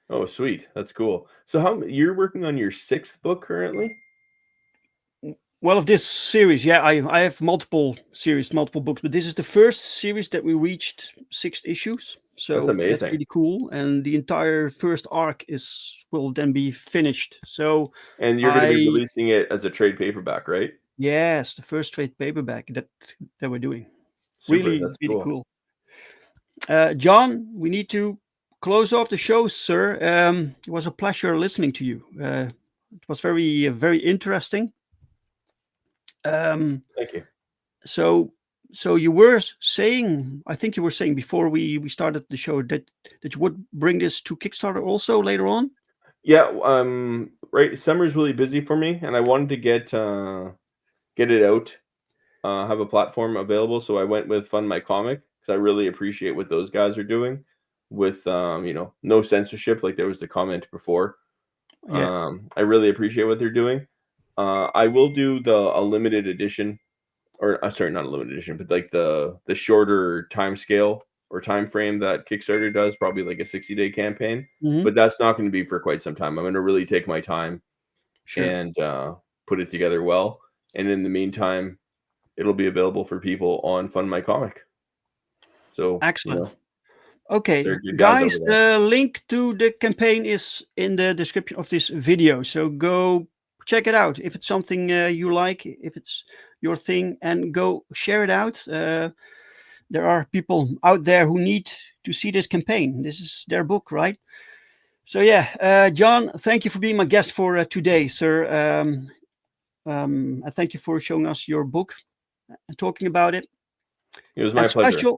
[SPEAKER 7] Oh, sweet. That's cool. So you're working on your 6th book currently?
[SPEAKER 2] Well, of this series, yeah, I have multiple books, but this is the first series that we reached 6 issues. So
[SPEAKER 7] that's amazing.
[SPEAKER 2] That's really cool, and the entire first arc will then be finished. So,
[SPEAKER 7] and you're going to be releasing it as a trade paperback, right?
[SPEAKER 2] Yes, the first trade paperback that we're doing.
[SPEAKER 7] Super,
[SPEAKER 2] really
[SPEAKER 7] that's
[SPEAKER 2] cool. John, we need to close off the show, sir. It was a pleasure listening to you. It was very, very interesting.
[SPEAKER 7] Thank you.
[SPEAKER 2] So you were saying, I think you were saying before we started the show that you would bring this to Kickstarter also later on.
[SPEAKER 7] Yeah. Right. Summer's really busy for me, and I wanted to get it out, have a platform available. So I went with FundMyComic, because I really appreciate what those guys are doing with, no censorship. Like there was the comment before.
[SPEAKER 2] Yeah.
[SPEAKER 7] I really appreciate what they're doing. I will do a limited edition, or sorry, not a limited edition, but like the shorter time scale or time frame that Kickstarter does, probably like a 60-day campaign.
[SPEAKER 2] Mhm.
[SPEAKER 7] But that's not going to be for quite some time. I'm going to really take my time
[SPEAKER 2] Sure.
[SPEAKER 7] and put it together well. And in the meantime, it'll be available for people on FundMyComic. So
[SPEAKER 2] Excellent. Okay,
[SPEAKER 7] they're good guys
[SPEAKER 2] guys,
[SPEAKER 7] over there.
[SPEAKER 2] the link to the campaign is in the description of this video. So go check it out if it's something you like, if it's your thing, and go share it out. There are people out there who need to see this campaign. This is their book, right? So yeah, John, thank you for being my guest for today, sir. I thank you for showing us your book and talking about it.
[SPEAKER 7] It was my pleasure.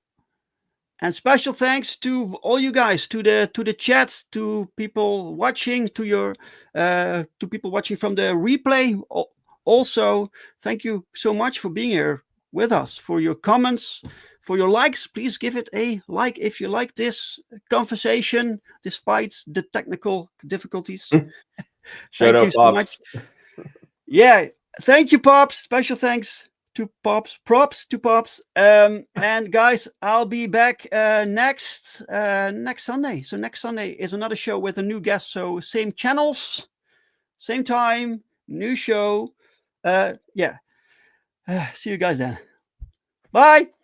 [SPEAKER 2] Special thanks to all you guys, to the chat, to people watching, to people watching from the replay. Also, thank you so much for being here with us, for your comments, for your likes. Please give it a like if you like this conversation, despite the technical difficulties.
[SPEAKER 7] Shout
[SPEAKER 2] Thank
[SPEAKER 7] out,
[SPEAKER 2] you so
[SPEAKER 7] Pops.
[SPEAKER 2] much. Yeah, thank you, Pops. Special thanks to Pops. Props to Pops. And guys, I'll be back next Sunday. So next Sunday is another show with a new guest. So same channels, same time, new show. Yeah. See you guys then. Bye.